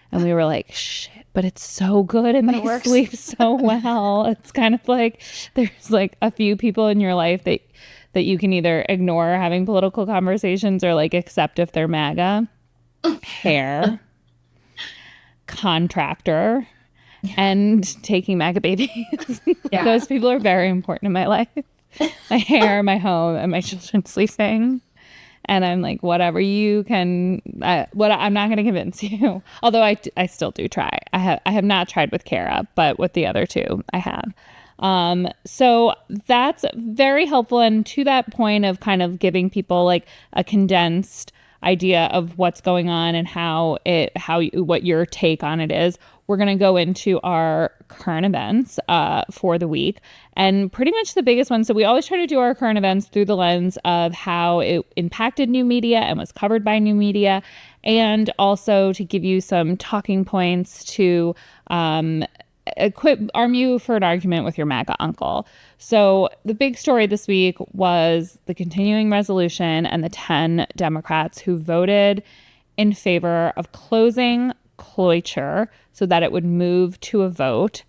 And we were like, shit, but it's so good and they sleep so well. It's kind of like there's like a few people in your life that you can either ignore having political conversations or like accept if they're MAGA. Hair, contractor, and taking MAGA babies. Yeah. Those people are very important in my life. My hair, my home, and my children sleeping. And I'm like, whatever you can, I'm not going to convince you. Although I still do try. I have not tried with Kara, but with the other two, I have. So that's very helpful. And to that point of kind of giving people like a condensed idea of what's going on and what your take on it is, we're going to go into our current events for the week. And pretty much the biggest one. So we always try to do our current events through the lens of how it impacted new media and was covered by new media, and also to give you some talking points to arm you for an argument with your MAGA uncle. So the big story this week was the continuing resolution and the 10 Democrats who voted in favor of closing cloiture so that it would move to a vote.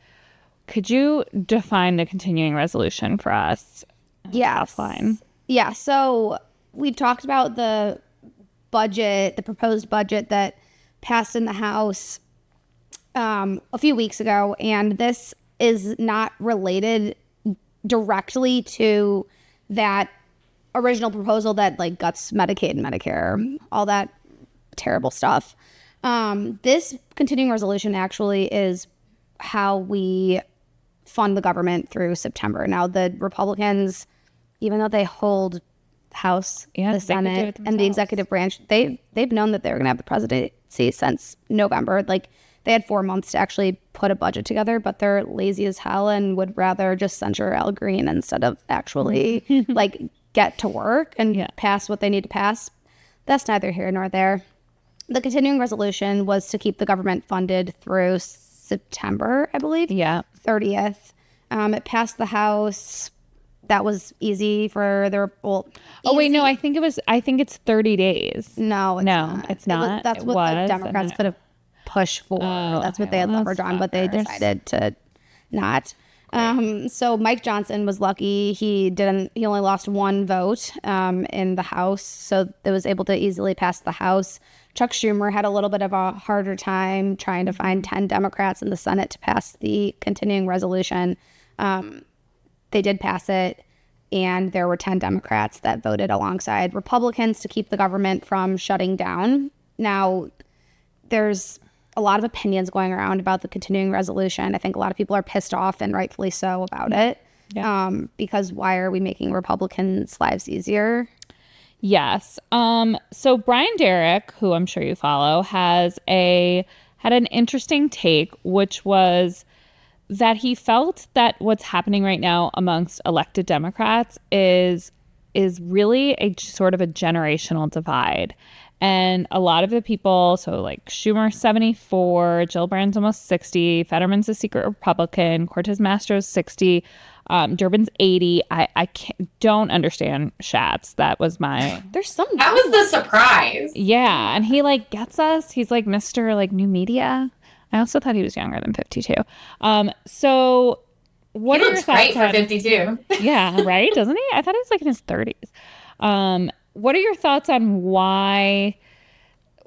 Could you define the continuing resolution for us? Yes. Offline. Yeah. So we've talked about the budget, the proposed budget that passed in the House a few weeks ago, and this is not related directly to that original proposal that like guts Medicaid and Medicare, all that terrible stuff. This continuing resolution actually is how we fund the government through September. Now, the Republicans, even though they hold House, the Senate, and the executive branch, they've known that they were going to have the presidency since November. Like, they had 4 months to actually put a budget together, but they're lazy as hell and would rather just censure Al Green instead of actually like get to work and pass what they need to pass. That's neither here nor there. The continuing resolution was to keep the government funded through September, I believe. 30th. It passed the House. That was easy for the no, I think it's 30 days. No, it's not. That's what the Democrats could have pushed for. That's what they had leverage on, but they decided to not. So Mike Johnson was lucky. He only lost one vote in the House, so it was able to easily pass the House. Chuck Schumer had a little bit of a harder time trying to find 10 Democrats in the Senate to pass the continuing resolution. They did pass it, and there were 10 Democrats that voted alongside Republicans to keep the government from shutting down. Now, there's a lot of opinions going around about the continuing resolution. I think a lot of people are pissed off, and rightfully so, about it. Because why are we making Republicans' lives easier? Yes. So Brian Derrick, who I'm sure you follow, had an interesting take, which was that he felt that what's happening right now amongst elected Democrats is really a sort of a generational divide. And a lot of the people, so like Schumer 74, Gillibrand's almost 60, Fetterman's a secret Republican, Cortez Mastro's 60, Durbin's 80. I don't understand Schatz. That was that was the surprise. Yeah, and he like gets us. He's like Mr. like new media. I also thought he was younger than 52. So what are your thoughts for 52? Yeah, right? Doesn't he? I thought he was like in his 30s. What are your thoughts on why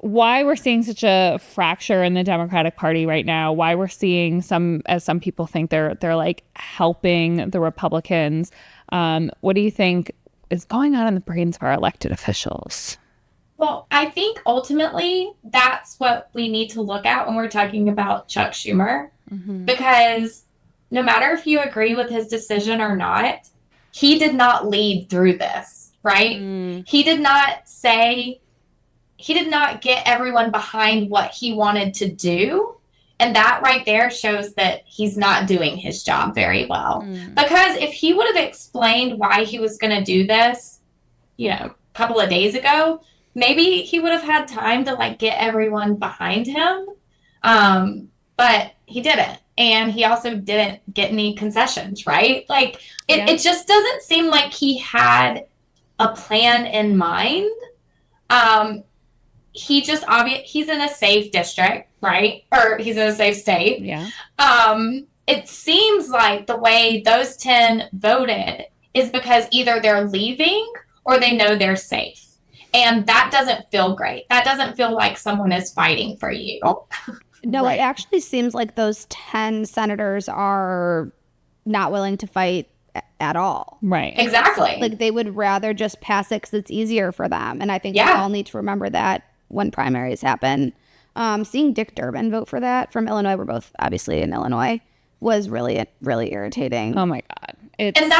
we're seeing such a fracture in the Democratic Party right now? Why we're seeing some people think they're like helping the Republicans? What do you think is going on in the brains of our elected officials? Well, I think ultimately that's what we need to look at when we're talking about Chuck Schumer, because no matter if you agree with his decision or not, he did not lead through this. right? He did not get everyone behind what he wanted to do. And that right there shows that he's not doing his job very well. Because if he would have explained why he was going to do this, a couple of days ago, maybe he would have had time to like get everyone behind him. But he didn't. And he also didn't get any concessions, right? Like it just doesn't seem like he had a plan in mind. He just he's in a safe district, right? Or he's in a safe state. Yeah. It seems like the way those 10 voted is because either they're leaving or they know they're safe. And that doesn't feel great. That doesn't feel like someone is fighting for you. No, It actually seems like those 10 senators are not willing to fight at all. Right. Exactly. Like they would rather just pass it because it's easier for them. And I think we all need to remember that when primaries happen. Seeing Dick Durbin vote for that from Illinois, we're both obviously in Illinois, was really, really irritating. Oh my God. And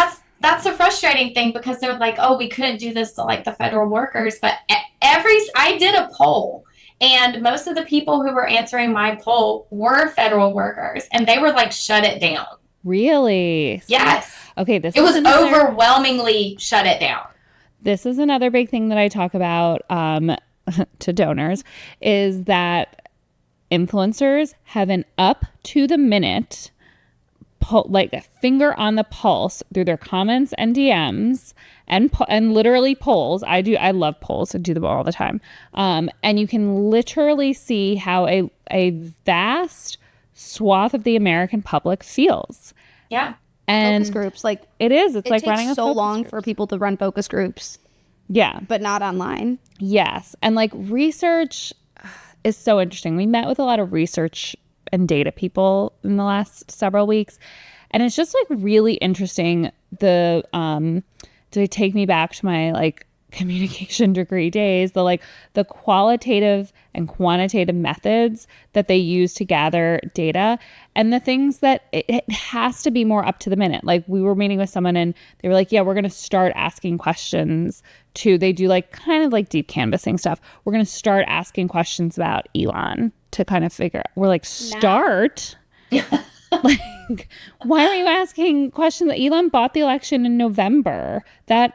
that's a frustrating thing because they're like, oh, we couldn't do this to like the federal workers. But I did a poll. And most of the people who were answering my poll were federal workers. And they were like, shut it down. Really? Yes. Okay. It was overwhelmingly shut it down. This is another big thing that I talk about to donors is that influencers have an up to the minute, like a finger on the pulse through their comments and DMs and literally polls. I love polls. I do them all the time. And you can literally see how a vast swath of the American public feels. Yeah. And focus groups, like it is. It's like running a so long for people to run focus groups. Yeah. But not online. Yes. And like research is so interesting. We met with a lot of research and data people in the last several weeks. And it's just like really interesting to take me back to my like communication degree days, the qualitative and quantitative methods that they use to gather data and the things that it has to be more up to the minute. Like we were meeting with someone and they were like, yeah, we're going to start asking questions they do like kind of like deep canvassing stuff. We're going to start asking questions about Elon to kind of figure out. We're like, start? Like, why are you asking questions? Elon bought the election in November. That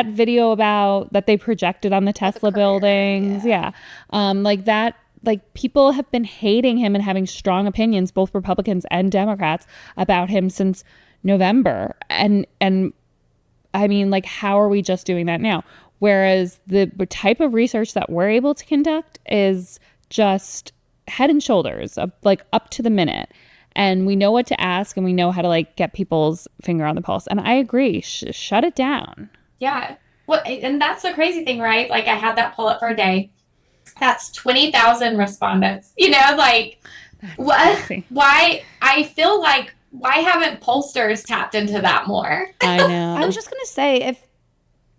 video about that they projected on the Tesla buildings. Yeah. Like that, like people have been hating him and having strong opinions, both Republicans and Democrats, about him since November. And I mean, like, how are we just doing that now? Whereas the type of research that we're able to conduct is just head and shoulders, like up to the minute. And we know what to ask and we know how to like get people's finger on the pulse. And I agree. Shut it down. Yeah. Well, and that's the crazy thing, right? Like I had that poll up for a day. That's 20,000 respondents. Like what? Why? I feel like why haven't pollsters tapped into that more? I know. I was just going to say, if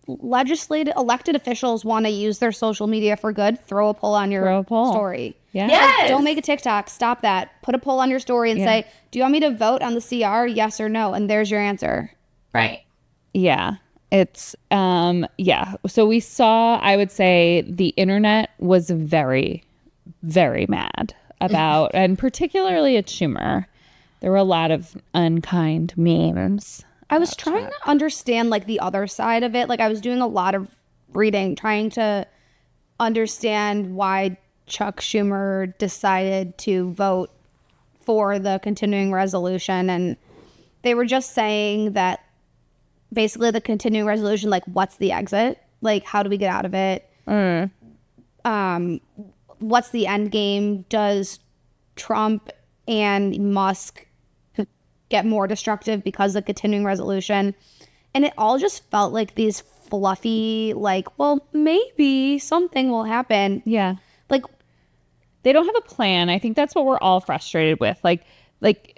elected officials want to use their social media for good, throw a poll on your story. Yeah. Yes. Like, don't make a TikTok. Stop that. Put a poll on your story and say, do you want me to vote on the CR? Yes or no? And there's your answer. Right. Yeah. It's, yeah. So we saw, I would say the internet was very, very mad about, and particularly at Schumer. There were a lot of unkind memes. I was trying to understand like the other side of it. Like I was doing a lot of reading, trying to understand why Chuck Schumer decided to vote for the continuing resolution. And they were just saying that basically the continuing resolution, like what's the exit? Like how do we get out of it? What's the end game? Does Trump and Musk get more destructive because of continuing resolution? And it all just felt like these fluffy, like, well, maybe something will happen. Yeah. Like they don't have a plan. I think that's what we're all frustrated with. Like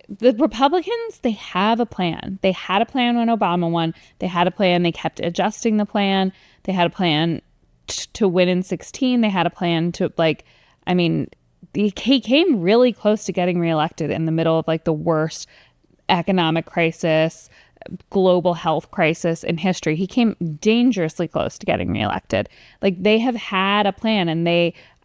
the Republicans, they have a plan. They had a plan when Obama won. They had a plan. They kept adjusting the plan. They had a plan to win in 2016. They had a plan to he came really close to getting reelected in the middle of like the worst economic crisis, global health crisis in history. He came dangerously close to getting reelected. Like, they have had a plan, and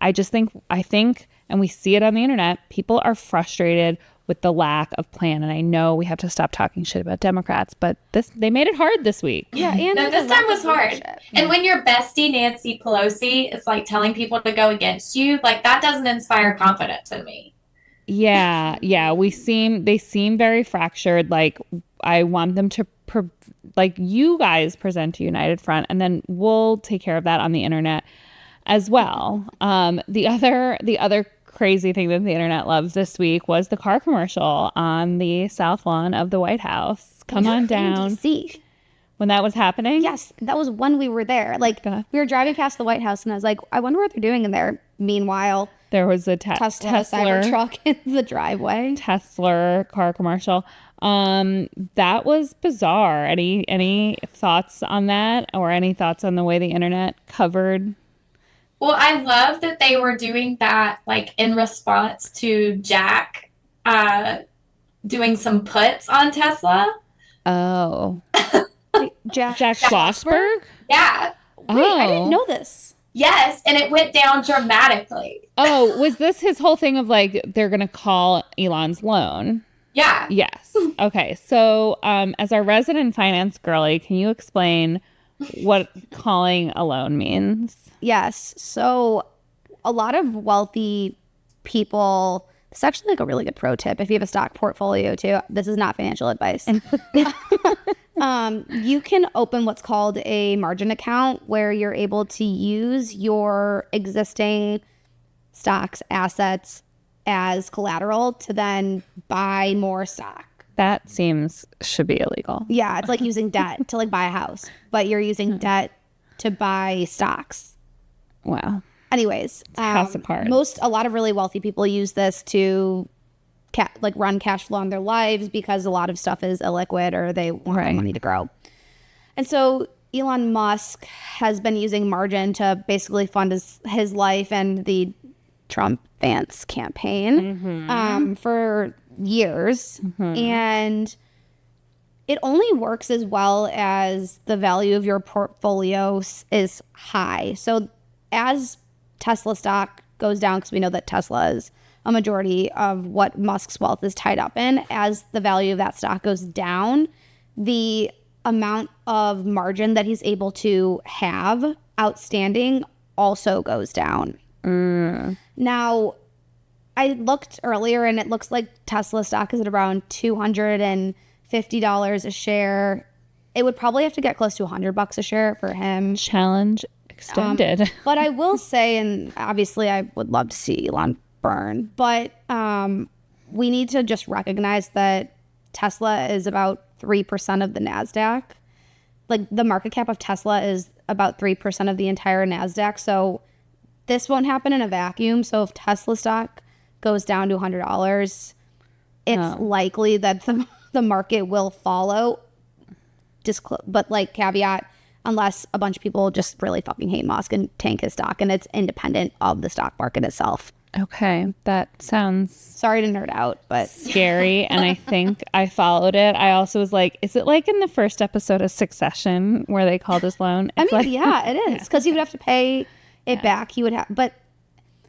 I think, and we see it on the internet, people are frustrated with the lack of plan. And I know we have to stop talking shit about Democrats, but they made it hard this week. Yeah, and no, this time was hard. And when your bestie Nancy Pelosi is like telling people to go against you, like, that doesn't inspire confidence in me. Yeah, they seem very fractured. Like, I want them to you guys present a united front, and then we'll take care of that on the internet as well. The other crazy thing that the internet loves this week was the car commercial on the south lawn of the White House. Come on down. DC. When that was happening? Yes, that was when we were there. Like, we were driving past the White House, and I was like, I wonder what they're doing in there. Meanwhile, there was a Tesla Cybertruck in the driveway. Tesla car commercial. That was bizarre. Any thoughts on that, or any thoughts on the way the internet covered? Well, I love that they were doing that, like, in response to Jack doing some puts on Tesla. Oh. Jack Schlossberg? Yeah. Wait, I didn't know this. Yes, and it went down dramatically. Oh, was this his whole thing of, like, they're going to call Elon's loan? Yeah. Yes. Okay. So, as our resident finance girly, can you explain what calling a loan means? Yes. So a lot of wealthy people, it's actually like a really good pro tip if you have a stock portfolio too. This is not financial advice. You can open what's called a margin account, where you're able to use your existing stocks, assets as collateral to then buy more stock. That should be illegal. Yeah, it's like using debt to, like, buy a house, but you're using debt to buy stocks. Wow. Anyways, house apart. A lot of really wealthy people use this to run cash flow on their lives, because a lot of stuff is illiquid, or they want their money to grow. And so Elon Musk has been using margin to basically fund his life and the Trump Vance campaign for years. And it only works as well as the value of your portfolio is high. So as Tesla stock goes down, because we know that Tesla is a majority of what Musk's wealth is tied up in, as the value of that stock goes down, the amount of margin that he's able to have outstanding also goes down. Now, I looked earlier, and it looks like Tesla stock is at around $250 a share. It would probably have to get close to $100 a share for him. Challenge extended. But I will say, and obviously I would love to see Elon burn, but we need to just recognize that Tesla is about 3% of the NASDAQ. Like, the market cap of Tesla is about 3% of the entire NASDAQ. So this won't happen in a vacuum. So if Tesla stock goes down to $100, it's likely that the market will follow. But, like, caveat, unless a bunch of people just really fucking hate Musk and tank his stock, and it's independent of the stock market itself. Okay, that sounds... Sorry to nerd out, but... scary, and I think I followed it. I also was like, is it like in the first episode of Succession where they called his loan? I mean, yeah, it is, because he would have to pay it back. He would have... But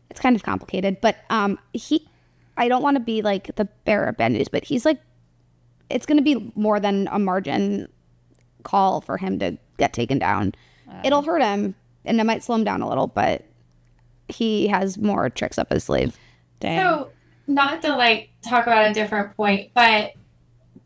it's kind of complicated. But I don't want to be, like, the bearer of bad news, but he's, like... It's going to be more than a margin call for him to get taken down. It'll hurt him, and it might slow him down a little, but... he has more tricks up his sleeve. Dang. So, not to, like, talk about a different point, but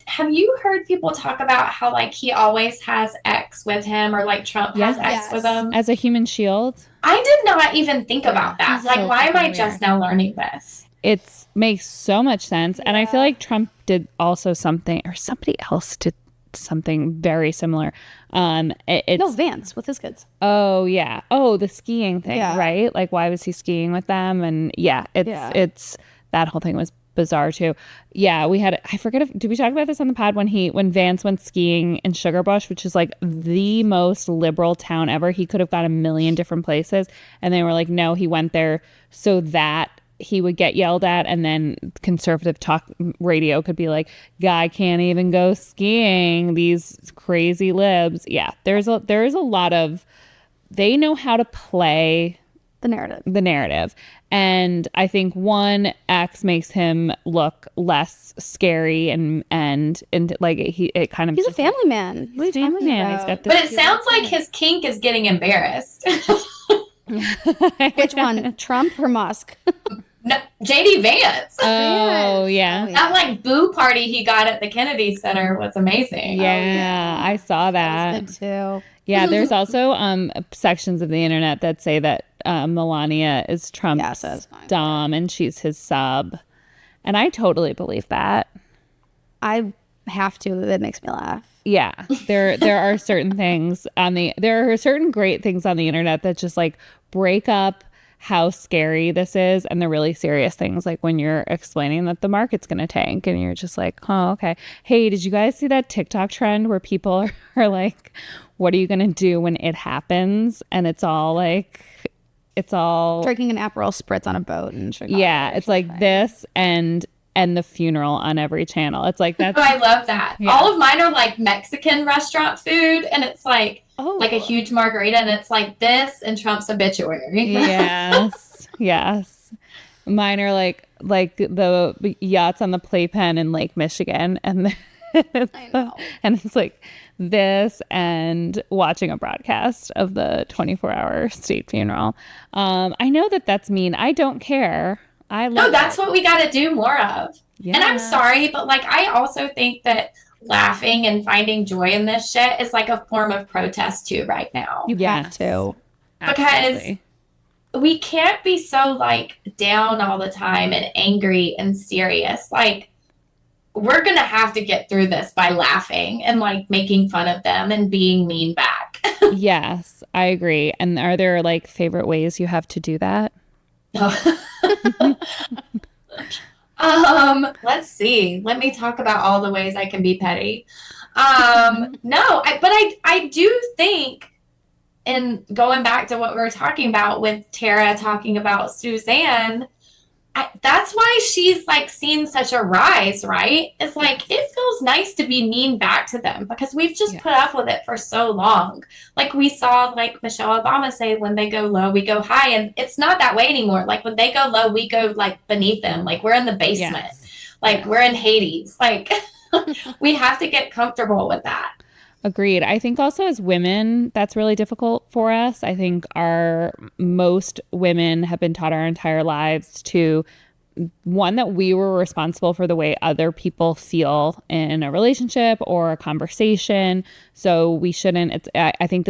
have you heard people talk about how, like, he always has X with him, or, like, Trump has X with him? As a human shield? I did not even think about that. That's Like, so why am I weird. just now learning this? It makes so much sense. And I feel like Trump did also something, or somebody else did something very similar. It's Vance with his kids. Oh yeah. Oh, the skiing thing, Yeah. right? Like, why was he skiing with them? And it's that whole thing was bizarre too. Yeah, I forget did we talk about this on the pod when Vance went skiing in Sugarbush, which is like the most liberal town ever. He could have gone a million different places, and they were like, no, he went there so that he would get yelled at, and then conservative talk radio could be like, guy can't even go skiing, these crazy libs. Yeah, there is a lot of, they know how to play the narrative. And I think one X makes him look less scary and like it kind of, he's a family man. He's a family man. He's got this, but it sounds like his kink is getting embarrassed. Which one, Trump or Musk? No, JD Vance. Oh yeah. That like boo party he got at the Kennedy Center was amazing. Yeah, I saw that. That was good too. Yeah, there's also sections of the internet that say that Melania is Trump's dom and she's his sub. And I totally believe that. I have to. That makes me laugh. Yeah, there are certain things there are certain great things on the internet that just like break up how scary this is, and the really serious things, like when you're explaining that the market's going to tank and you're just like, oh, okay. Hey, did you guys see that TikTok trend where people are like, what are you going to do when it happens? And it's all drinking an Aperol spritz on a boat in Chicago. Yeah, it's like this and the funeral on every channel. It's like that's. Oh, I love that. Yeah. All of mine are like Mexican restaurant food, and it's like like a huge margarita, and it's like this and Trump's obituary. Yes. Mine are like the yachts on the playpen in Lake Michigan, and it's like this and watching a broadcast of the 24-hour state funeral. I know that's mean. I don't care. No, that's what we got to do more of. Yeah. And I'm sorry, but like I also think that laughing and finding joy in this shit is like a form of protest too right now. You have to. Because we can't be so like down all the time and angry and serious. Like we're going to have to get through this by laughing and like making fun of them and being mean back. Yes, I agree. And are there like favorite ways you have to do that? Let's see. Let me talk about all the ways I can be petty. I do think, and going back to what we were talking about with Tara talking about Suzanne, that's why she's like seen such a rise, right? It's like it feels nice to be mean back to them because we've just put up with it for so long. Like we saw like Michelle Obama say, when they go low, we go high, and it's not that way anymore. Like when they go low, we go like beneath them. Like we're in the basement, like we're in Hades. Like we have to get comfortable with that. Agreed. I think also as women, that's really difficult for us. I think most women have been taught our entire lives to, one, that we were responsible for the way other people feel in a relationship or a conversation. So we shouldn't, I think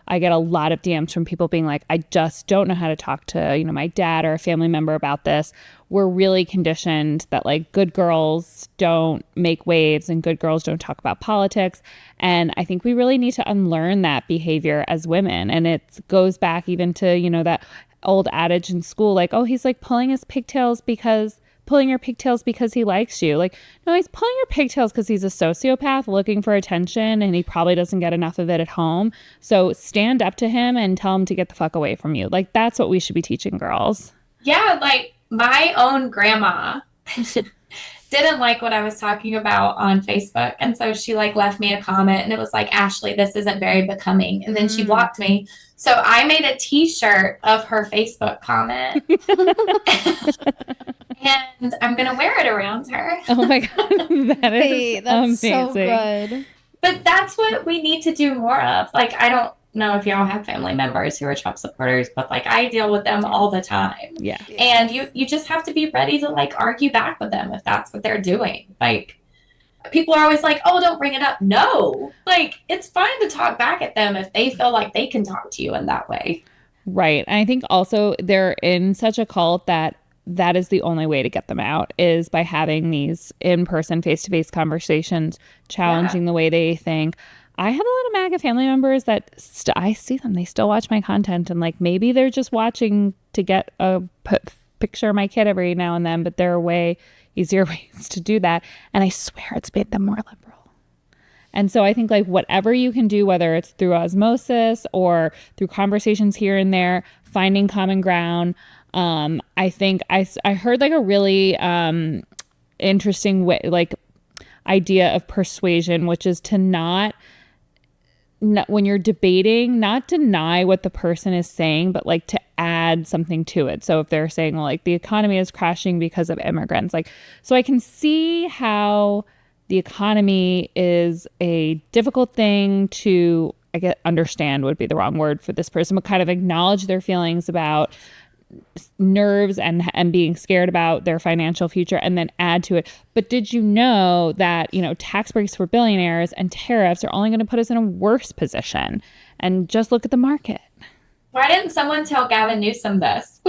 I get a lot of DMs from people being like, I just don't know how to talk to, my dad or a family member about this. We're really conditioned that like good girls don't make waves and good girls don't talk about politics. And I think we really need to unlearn that behavior as women. And it goes back even to, that old adage in school, like, oh, he's like pulling your pigtails because he likes you. Like, no, he's pulling your pigtails because he's a sociopath looking for attention and he probably doesn't get enough of it at home. So stand up to him and tell him to get the fuck away from you. Like, that's what we should be teaching girls. Yeah, like my own grandma didn't like what I was talking about on Facebook. And so she like left me a comment and it was like, Ashley, this isn't very becoming. And then she blocked me. So I made a t-shirt of her Facebook comment and I'm going to wear it around her. Oh my God. That's amazing. So good. But that's what we need to do more of. Like, I don't know if y'all have family members who are Trump supporters, but like I deal with them all the time. Yeah. And you just have to be ready to like argue back with them if that's what they're doing. Like people are always like, oh, don't bring it up. No, like it's fine to talk back at them if they feel like they can talk to you in that way. Right. And I think also they're in such a cult that is the only way to get them out is by having these in-person, face-to-face conversations, challenging the way they think. I have a lot of MAGA family members that I see them. They still watch my content and like maybe they're just watching to get a picture of my kid every now and then, but there are way easier ways to do that. And I swear it's made them more liberal. And so I think like whatever you can do, whether it's through osmosis or through conversations here and there, finding common ground, I think I heard like a really interesting way, like idea of persuasion, which is to not when you're debating, not deny what the person is saying, but like to add something to it. So if they're saying, well, like the economy is crashing because of immigrants, like, so I can see how the economy is a difficult thing to, I guess, understand would be the wrong word for this person, but kind of acknowledge their feelings about nerves and being scared about their financial future, and then add to it. But did you know that, tax breaks for billionaires and tariffs are only going to put us in a worse position? And just look at the market. Why didn't someone tell Gavin Newsom this?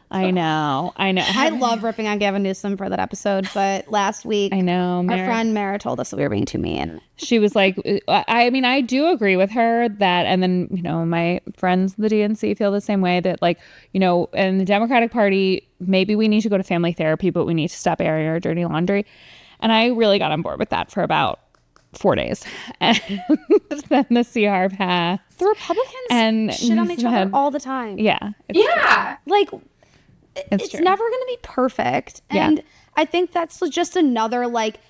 I know. I love ripping on Gavin Newsom for that episode, but last week, I know, our friend Mara told us that we were being too mean. She was like, I mean, I do agree with her that, and then, my friends, the DNC, feel the same way that, like, in the Democratic Party, maybe we need to go to family therapy, but we need to stop airing our dirty laundry. And I really got on board with that for about 4 days. And then the CR passed. The Republicans shit on each other all the time. Yeah. Yeah. Like, it's never going to be perfect. And I think that's just another like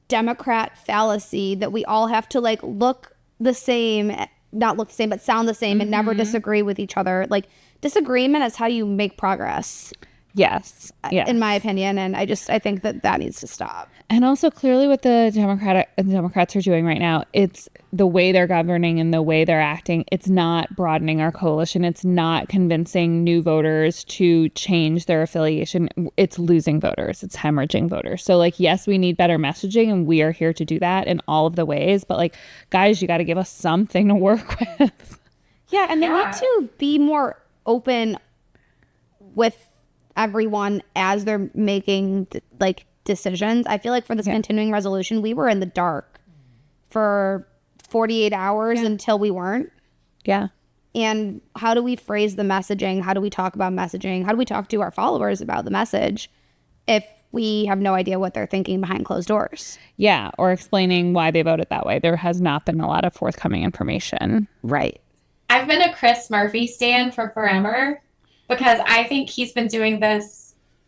Democrat fallacy that we all have to like look the same, not look the same, but sound the same and never disagree with each other. Like disagreement is how you make progress. Yes. In my opinion. And I think that needs to stop. And also clearly what the Democrats are doing right now, it's the way they're governing and the way they're acting. It's not broadening our coalition. It's not convincing new voters to change their affiliation. It's losing voters. It's hemorrhaging voters. So like, yes, we need better messaging and we are here to do that in all of the ways. But like, guys, you got to give us something to work with. Yeah. And they want to be more open with everyone as they're making like decisions. I feel like for this continuing resolution, we were in the dark for 48 hours until we weren't. Yeah. And how do we phrase the messaging? How do we talk about messaging? How do we talk to our followers about the message if we have no idea what they're thinking behind closed doors? Yeah. Or explaining why they voted that way. There has not been a lot of forthcoming information. Right. I've been a Chris Murphy stan for forever because I think he's been doing this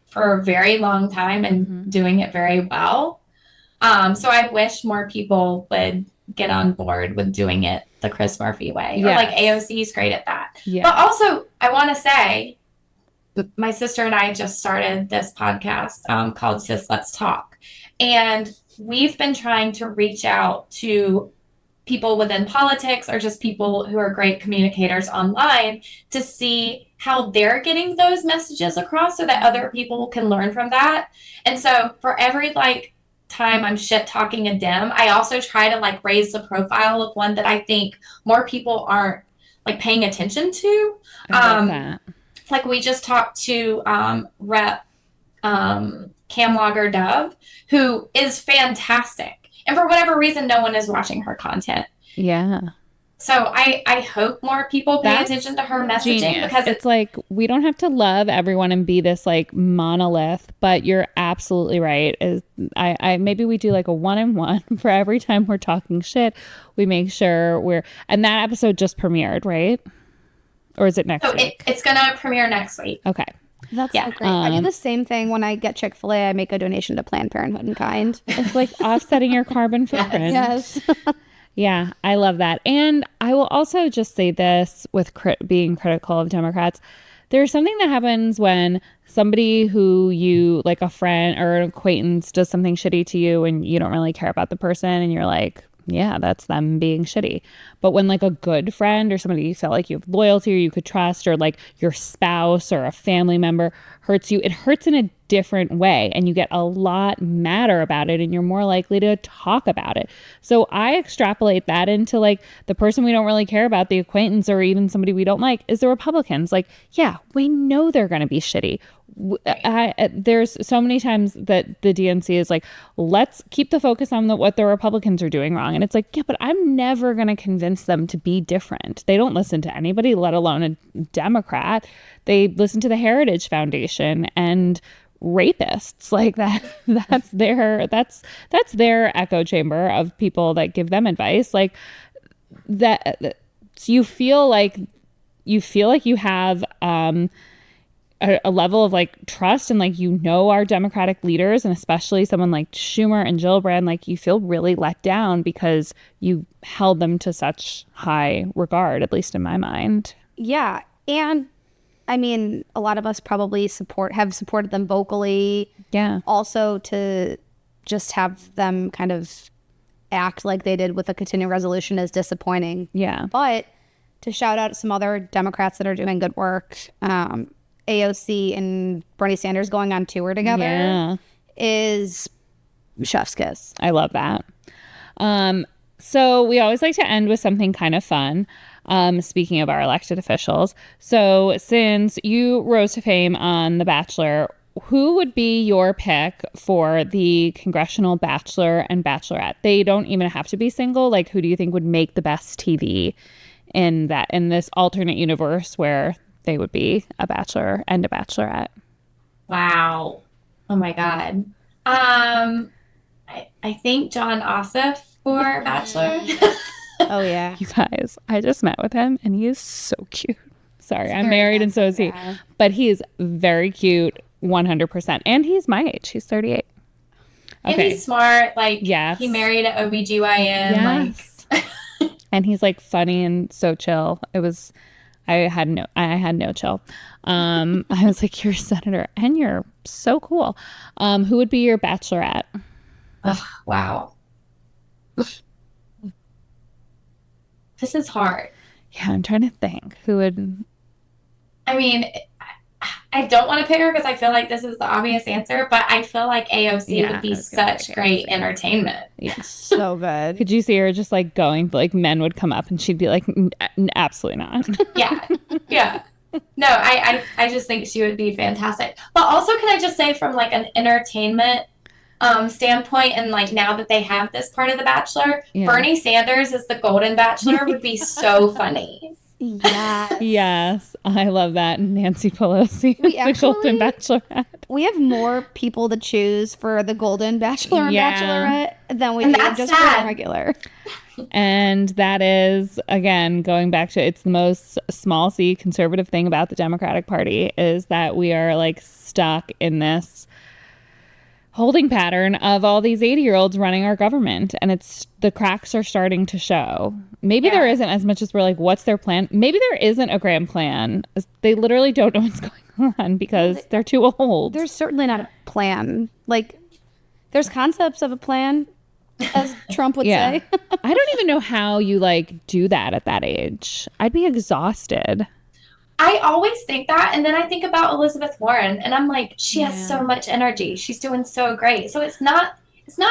for a very long time and doing it very well. So I wish more people would get on board with doing it the Chris Murphy way. Yes. Or like AOC is great at that. Yes. But also, I want to say, my sister and I just started this podcast called Sis Let's Talk. And we've been trying to reach out to people within politics or just people who are great communicators online to see how they're getting those messages across so that other people can learn from that. And so for every like time I'm shit talking a Dem, I also try to like raise the profile of one that I think more people aren't like paying attention to. I love that. Like we just talked to Rep Camlogger Dove, who is fantastic. And for whatever reason, no one is watching her content. Yeah. So I hope more people pay attention to her messaging genius. Because it's like we don't have to love everyone and be this like monolith, but you're absolutely right. I maybe we do like a 1-on-1 for every time we're talking shit. We make sure and that episode just premiered, right? Or is it next week? It's gonna premiere next week. Okay. That's so great. I do the same thing when I get Chick-fil-A. I make a donation to Planned Parenthood in kind. It's like offsetting your carbon footprint. Yes. Yeah, I love that. And I will also just say this with being critical of Democrats. There's something that happens when somebody who you, like a friend or an acquaintance, does something shitty to you and you don't really care about the person and you're like, yeah, that's them being shitty. But when like a good friend or somebody you felt like you have loyalty or you could trust, or like your spouse or a family member hurts you, it hurts in a different way and you get a lot madder about it and you're more likely to talk about it. So I extrapolate that into like the person we don't really care about, the acquaintance or even somebody we don't like, is the Republicans. Like, yeah, we know they're going to be shitty. There's so many times that the DNC is like, let's keep the focus on what the Republicans are doing wrong. And it's like, yeah, but I'm never going to convince them to be different. They don't listen to anybody, let alone a Democrat. They listen to the Heritage Foundation and rapists. Like that's their echo chamber of people that give them advice. Like that, so you feel like you have a level of like trust and like, our Democratic leaders, and especially someone like Schumer and Gillibrand, like you feel really let down because you held them to such high regard, at least in my mind. Yeah. And I mean, a lot of us probably have supported them vocally. Yeah. Also to just have them kind of act like they did with a continuing resolution is disappointing. Yeah. But to shout out some other Democrats that are doing good work, AOC and Bernie Sanders going on tour together is chef's kiss. I love that. So we always like to end with something kind of fun. Speaking of our elected officials. So since you rose to fame on The Bachelor, who would be your pick for the congressional bachelor and bachelorette? They don't even have to be single. Like, who do you think would make the best TV in this alternate universe where they would be a bachelor and a bachelorette? Wow. Oh my God. I think John Ossoff for Bachelor. Oh yeah. You guys, I just met with him and he is so cute. Sorry, I'm married and so is he. Yeah. But he is very cute, 100%. And he's my age. He's 38. And he's smart. Like, yes. He married an OBGYN. Yes. Like, and he's like funny and so chill. I had no chill. I was like, you're a senator and you're so cool. Who would be your bachelorette? Oh, wow. This is hard. Yeah, I'm trying to think. Who would... I mean, I don't want to pick her because I feel like this is the obvious answer, but I feel like AOC would be such great entertainment. Yeah. So good. Could you see her just like going, like men would come up and she'd be like, absolutely not. Yeah. Yeah. No, I just think she would be fantastic. But also, can I just say from like an entertainment standpoint, and like now that they have this part of The Bachelor, Bernie Sanders as the Golden Bachelor would be so funny. Yes. Yes, I love that. Nancy Pelosi, the Golden Bachelorette. We have more people to choose for the Golden Bachelor and Bachelorette than we do just for the regular. And that is, again, going back to, it's the most small c conservative thing about the Democratic Party is that we are like stuck in this holding pattern of all these 80-year-olds running our government, and the cracks are starting to show. Maybe there isn't as much as we're like, what's their plan? Maybe there isn't a grand plan. They literally don't know what's going on because they're too old. There's certainly not a plan. Like, there's concepts of a plan, as Trump would say. I don't even know how you like do that at that age. I'd be exhausted. I always think that, and then I think about Elizabeth Warren, and I'm like, she has so much energy. She's doing so great. So it's not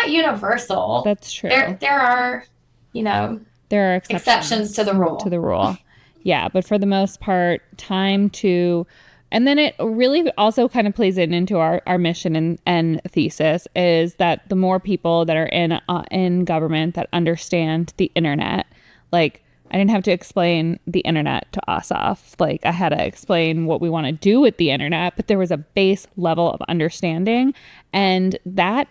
universal. That's true. There are, there are exceptions to the rule. Yeah, but for the most part, and then it really also kind of plays into our mission and thesis is that the more people that are in government that understand the internet, like, I didn't have to explain the internet to Ossoff. Like, I had to explain what we want to do with the internet, but there was a base level of understanding. And that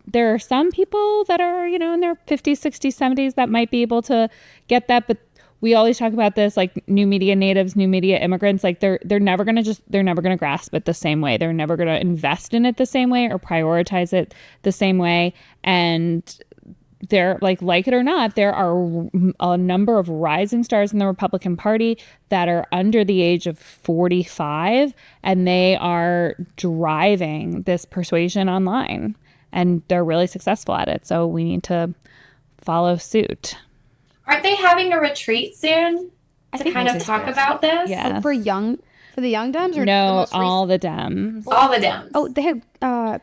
there are some people that are, in their 50s, 60s, 70s that might be able to get that. But we always talk about this, like new media natives, new media immigrants, like they're never going to grasp it the same way. They're never going to invest in it the same way or prioritize it the same way. And they're like it or not, there are a number of rising stars in the Republican Party that are under the age of 45, and they are driving this persuasion online, and they're really successful at it. So we need to follow suit. Aren't they having a retreat soon to kind of talk about this? Yeah. For the young Dems? Or no, all the Dems. All the Dems. Oh, they had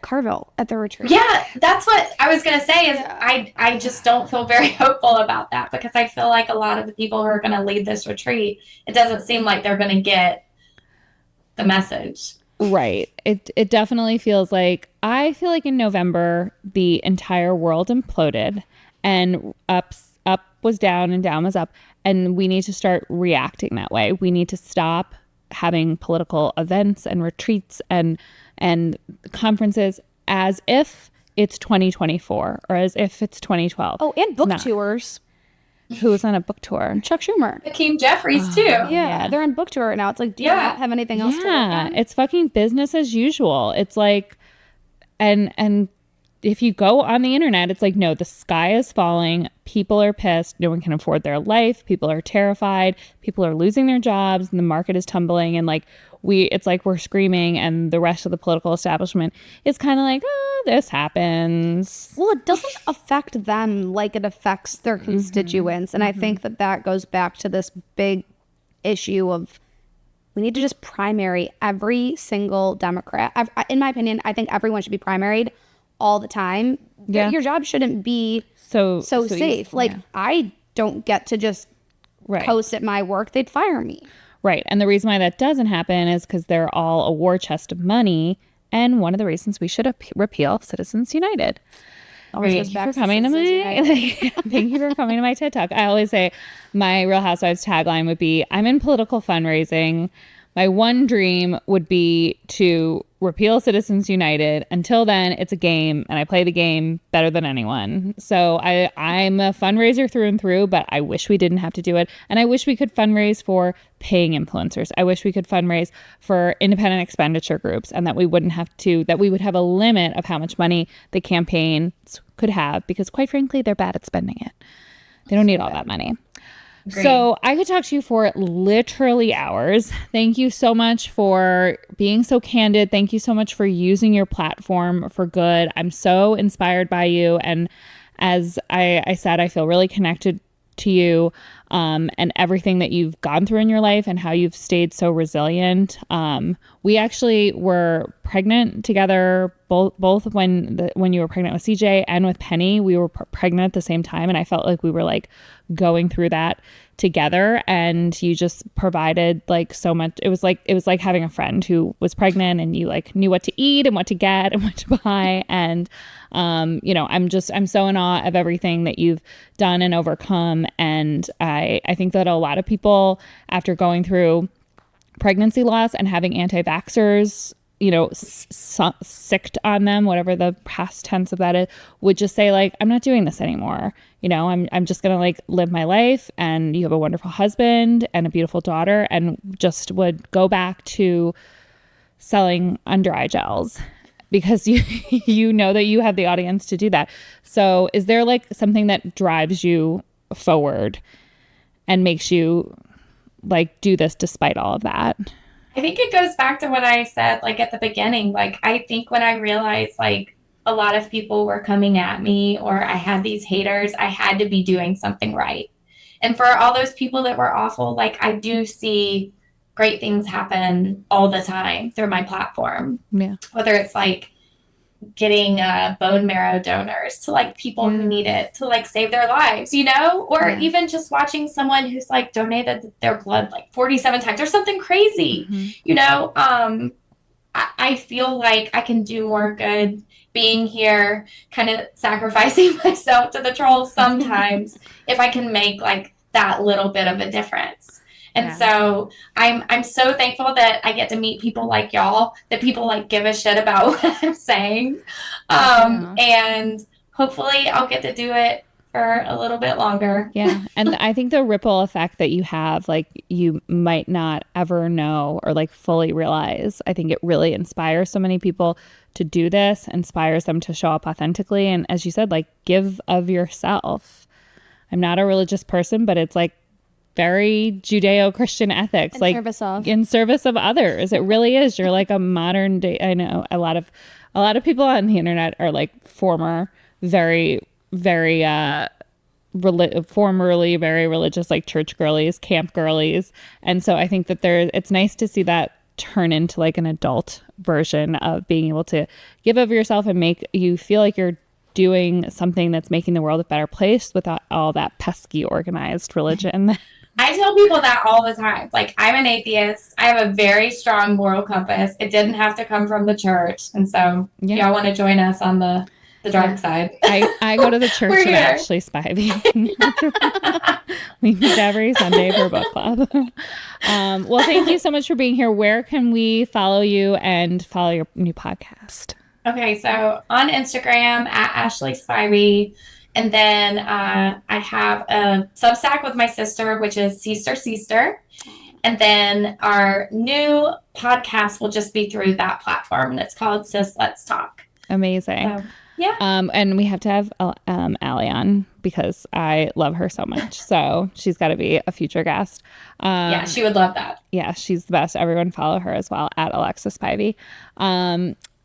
Carville at the retreat. Yeah, that's what I was going to say is I just don't feel very hopeful about that because I feel like a lot of the people who are going to lead this retreat, it doesn't seem like they're going to get the message. Right. It definitely feels like, I feel like in November, the entire world imploded and up was down and down was up. And we need to start reacting that way. We need to stop having political events and retreats and conferences as if it's 2024 or as if it's 2012. Oh, and book tours. Who was on a book tour? Chuck Schumer. Hakeem Jeffries, too. Yeah, they're on book tour right now. It's like, do you not have anything else to work on? It's fucking business as usual. It's like, and if you go on the internet, it's like, no, the sky is falling. People are pissed. No one can afford their life. People are terrified. People are losing their jobs and the market is tumbling. And like, it's like we're screaming, and the rest of the political establishment is kind of like, oh, this happens. Well, it doesn't affect them like it affects their constituents. And I think that goes back to this big issue of we need to just primary every single Democrat. In my opinion, I think everyone should be primaried all the time. Yeah. Your job shouldn't be so safe. Like, I don't get to just coast at my work. They'd fire me. Right. And the reason why that doesn't happen is because they're all a war chest of money. And one of the reasons we should repeal Citizens United. Thank you for coming to my TED Talk. I always say my Real Housewives tagline would be, I'm in political fundraising. My one dream would be to repeal Citizens United. Until then, it's a game, and I play the game better than anyone. So I'm a fundraiser through and through, but I wish we didn't have to do it. And I wish we could fundraise for paying influencers. I wish we could fundraise for independent expenditure groups, and that we would have a limit of how much money the campaigns could have, because quite frankly, they're bad at spending it. They don't need all that money. Great. So I could talk to you for literally hours. Thank you so much for being so candid. Thank you so much for using your platform for good. I'm so inspired by you. And as I said, I feel really connected to you and everything that you've gone through in your life and how you've stayed so resilient. We actually were pregnant together, both when you were pregnant with CJ and with Penny. We were pregnant at the same time, and I felt like we were like going through that together, and you just provided like so much. It was like having a friend who was pregnant, and you like knew what to eat and what to get and what to buy. And I'm so in awe of everything that you've done and overcome. And I think that a lot of people, after going through pregnancy loss and having anti-vaxxers, sicked on them, whatever the past tense of that is, would just say like, I'm not doing this anymore. I'm just going to like live my life, and you have a wonderful husband and a beautiful daughter, and just would go back to selling under eye gels because you know that you have the audience to do that. So is there like something that drives you forward and makes you like do this despite all of that? I think it goes back to what I said, like at the beginning. Like, I think when I realized like a lot of people were coming at me, or I had these haters, I had to be doing something right. And for all those people that were awful, like, I do see great things happen all the time through my platform. Yeah. Whether it's like getting bone marrow donors to like people who need it to like save their lives, or even just watching someone who's like donated their blood like 47 times or something crazy. I feel like I can do more good being here, kind of sacrificing myself to the trolls sometimes if I can make like that little bit of a difference. And so I'm so thankful that I get to meet people like y'all, that people like give a shit about what I'm saying. And hopefully I'll get to do it for a little bit longer. Yeah. And I think the ripple effect that you have, like, you might not ever know or like fully realize. I think it really inspires so many people to do this, inspires them to show up authentically. And as you said, like, give of yourself. I'm not a religious person, but it's like very Judeo-Christian ethics, in service of others. It really is. You're like a modern day. I know a lot of people on the internet are like formerly very religious, like church girlies, camp girlies. And so I think that it's nice to see that turn into like an adult version of being able to give of yourself and make you feel like you're doing something that's making the world a better place without all that pesky organized religion. I tell people that all the time. Like, I'm an atheist. I have a very strong moral compass. It didn't have to come from the church. And so y'all want to join us on the dark side. I go to the church of Ashley Spivey. We meet every Sunday for book club. Well, thank you so much for being here. Where can we follow you and follow your new podcast? Okay, so on Instagram at Ashley Spivey. And then I have a Substack with my sister, which is Sister. And then our new podcast will just be through that platform, and it's called Sis Let's Talk. Amazing. So, yeah. And we have to have Allie on because I love her so much. So she's got to be a future guest. Yeah, she would love that. Yeah, she's the best. Everyone follow her as well at Alexis Spivey.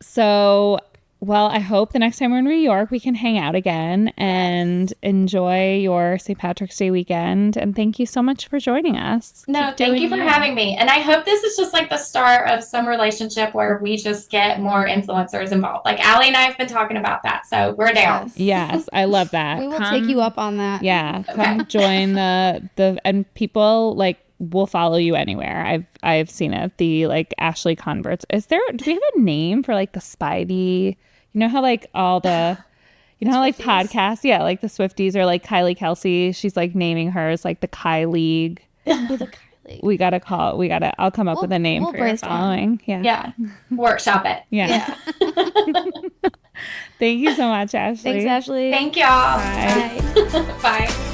So, well, I hope the next time we're in New York, we can hang out again and enjoy your St. Patrick's Day weekend. And thank you so much for joining us. No, thank you for having me. And I hope this is just like the start of some relationship where we just get more influencers involved. Like Allie and I have been talking about that. So we're down. Yes, I love that. We will take you up on that. Yeah, come join the and people like will follow you anywhere. I've seen it. The like Ashley converts. Do we have a name for like the Spivey? You know how like all the, you know how like podcasts, yeah, like the Swifties or like Kylie Kelsey, she's like naming hers like the Kai League. I'll come up with a name for your following. Yeah. Workshop it. Yeah. Thank you so much, Ashley. Thanks, Ashley. Thank y'all. Bye. Bye.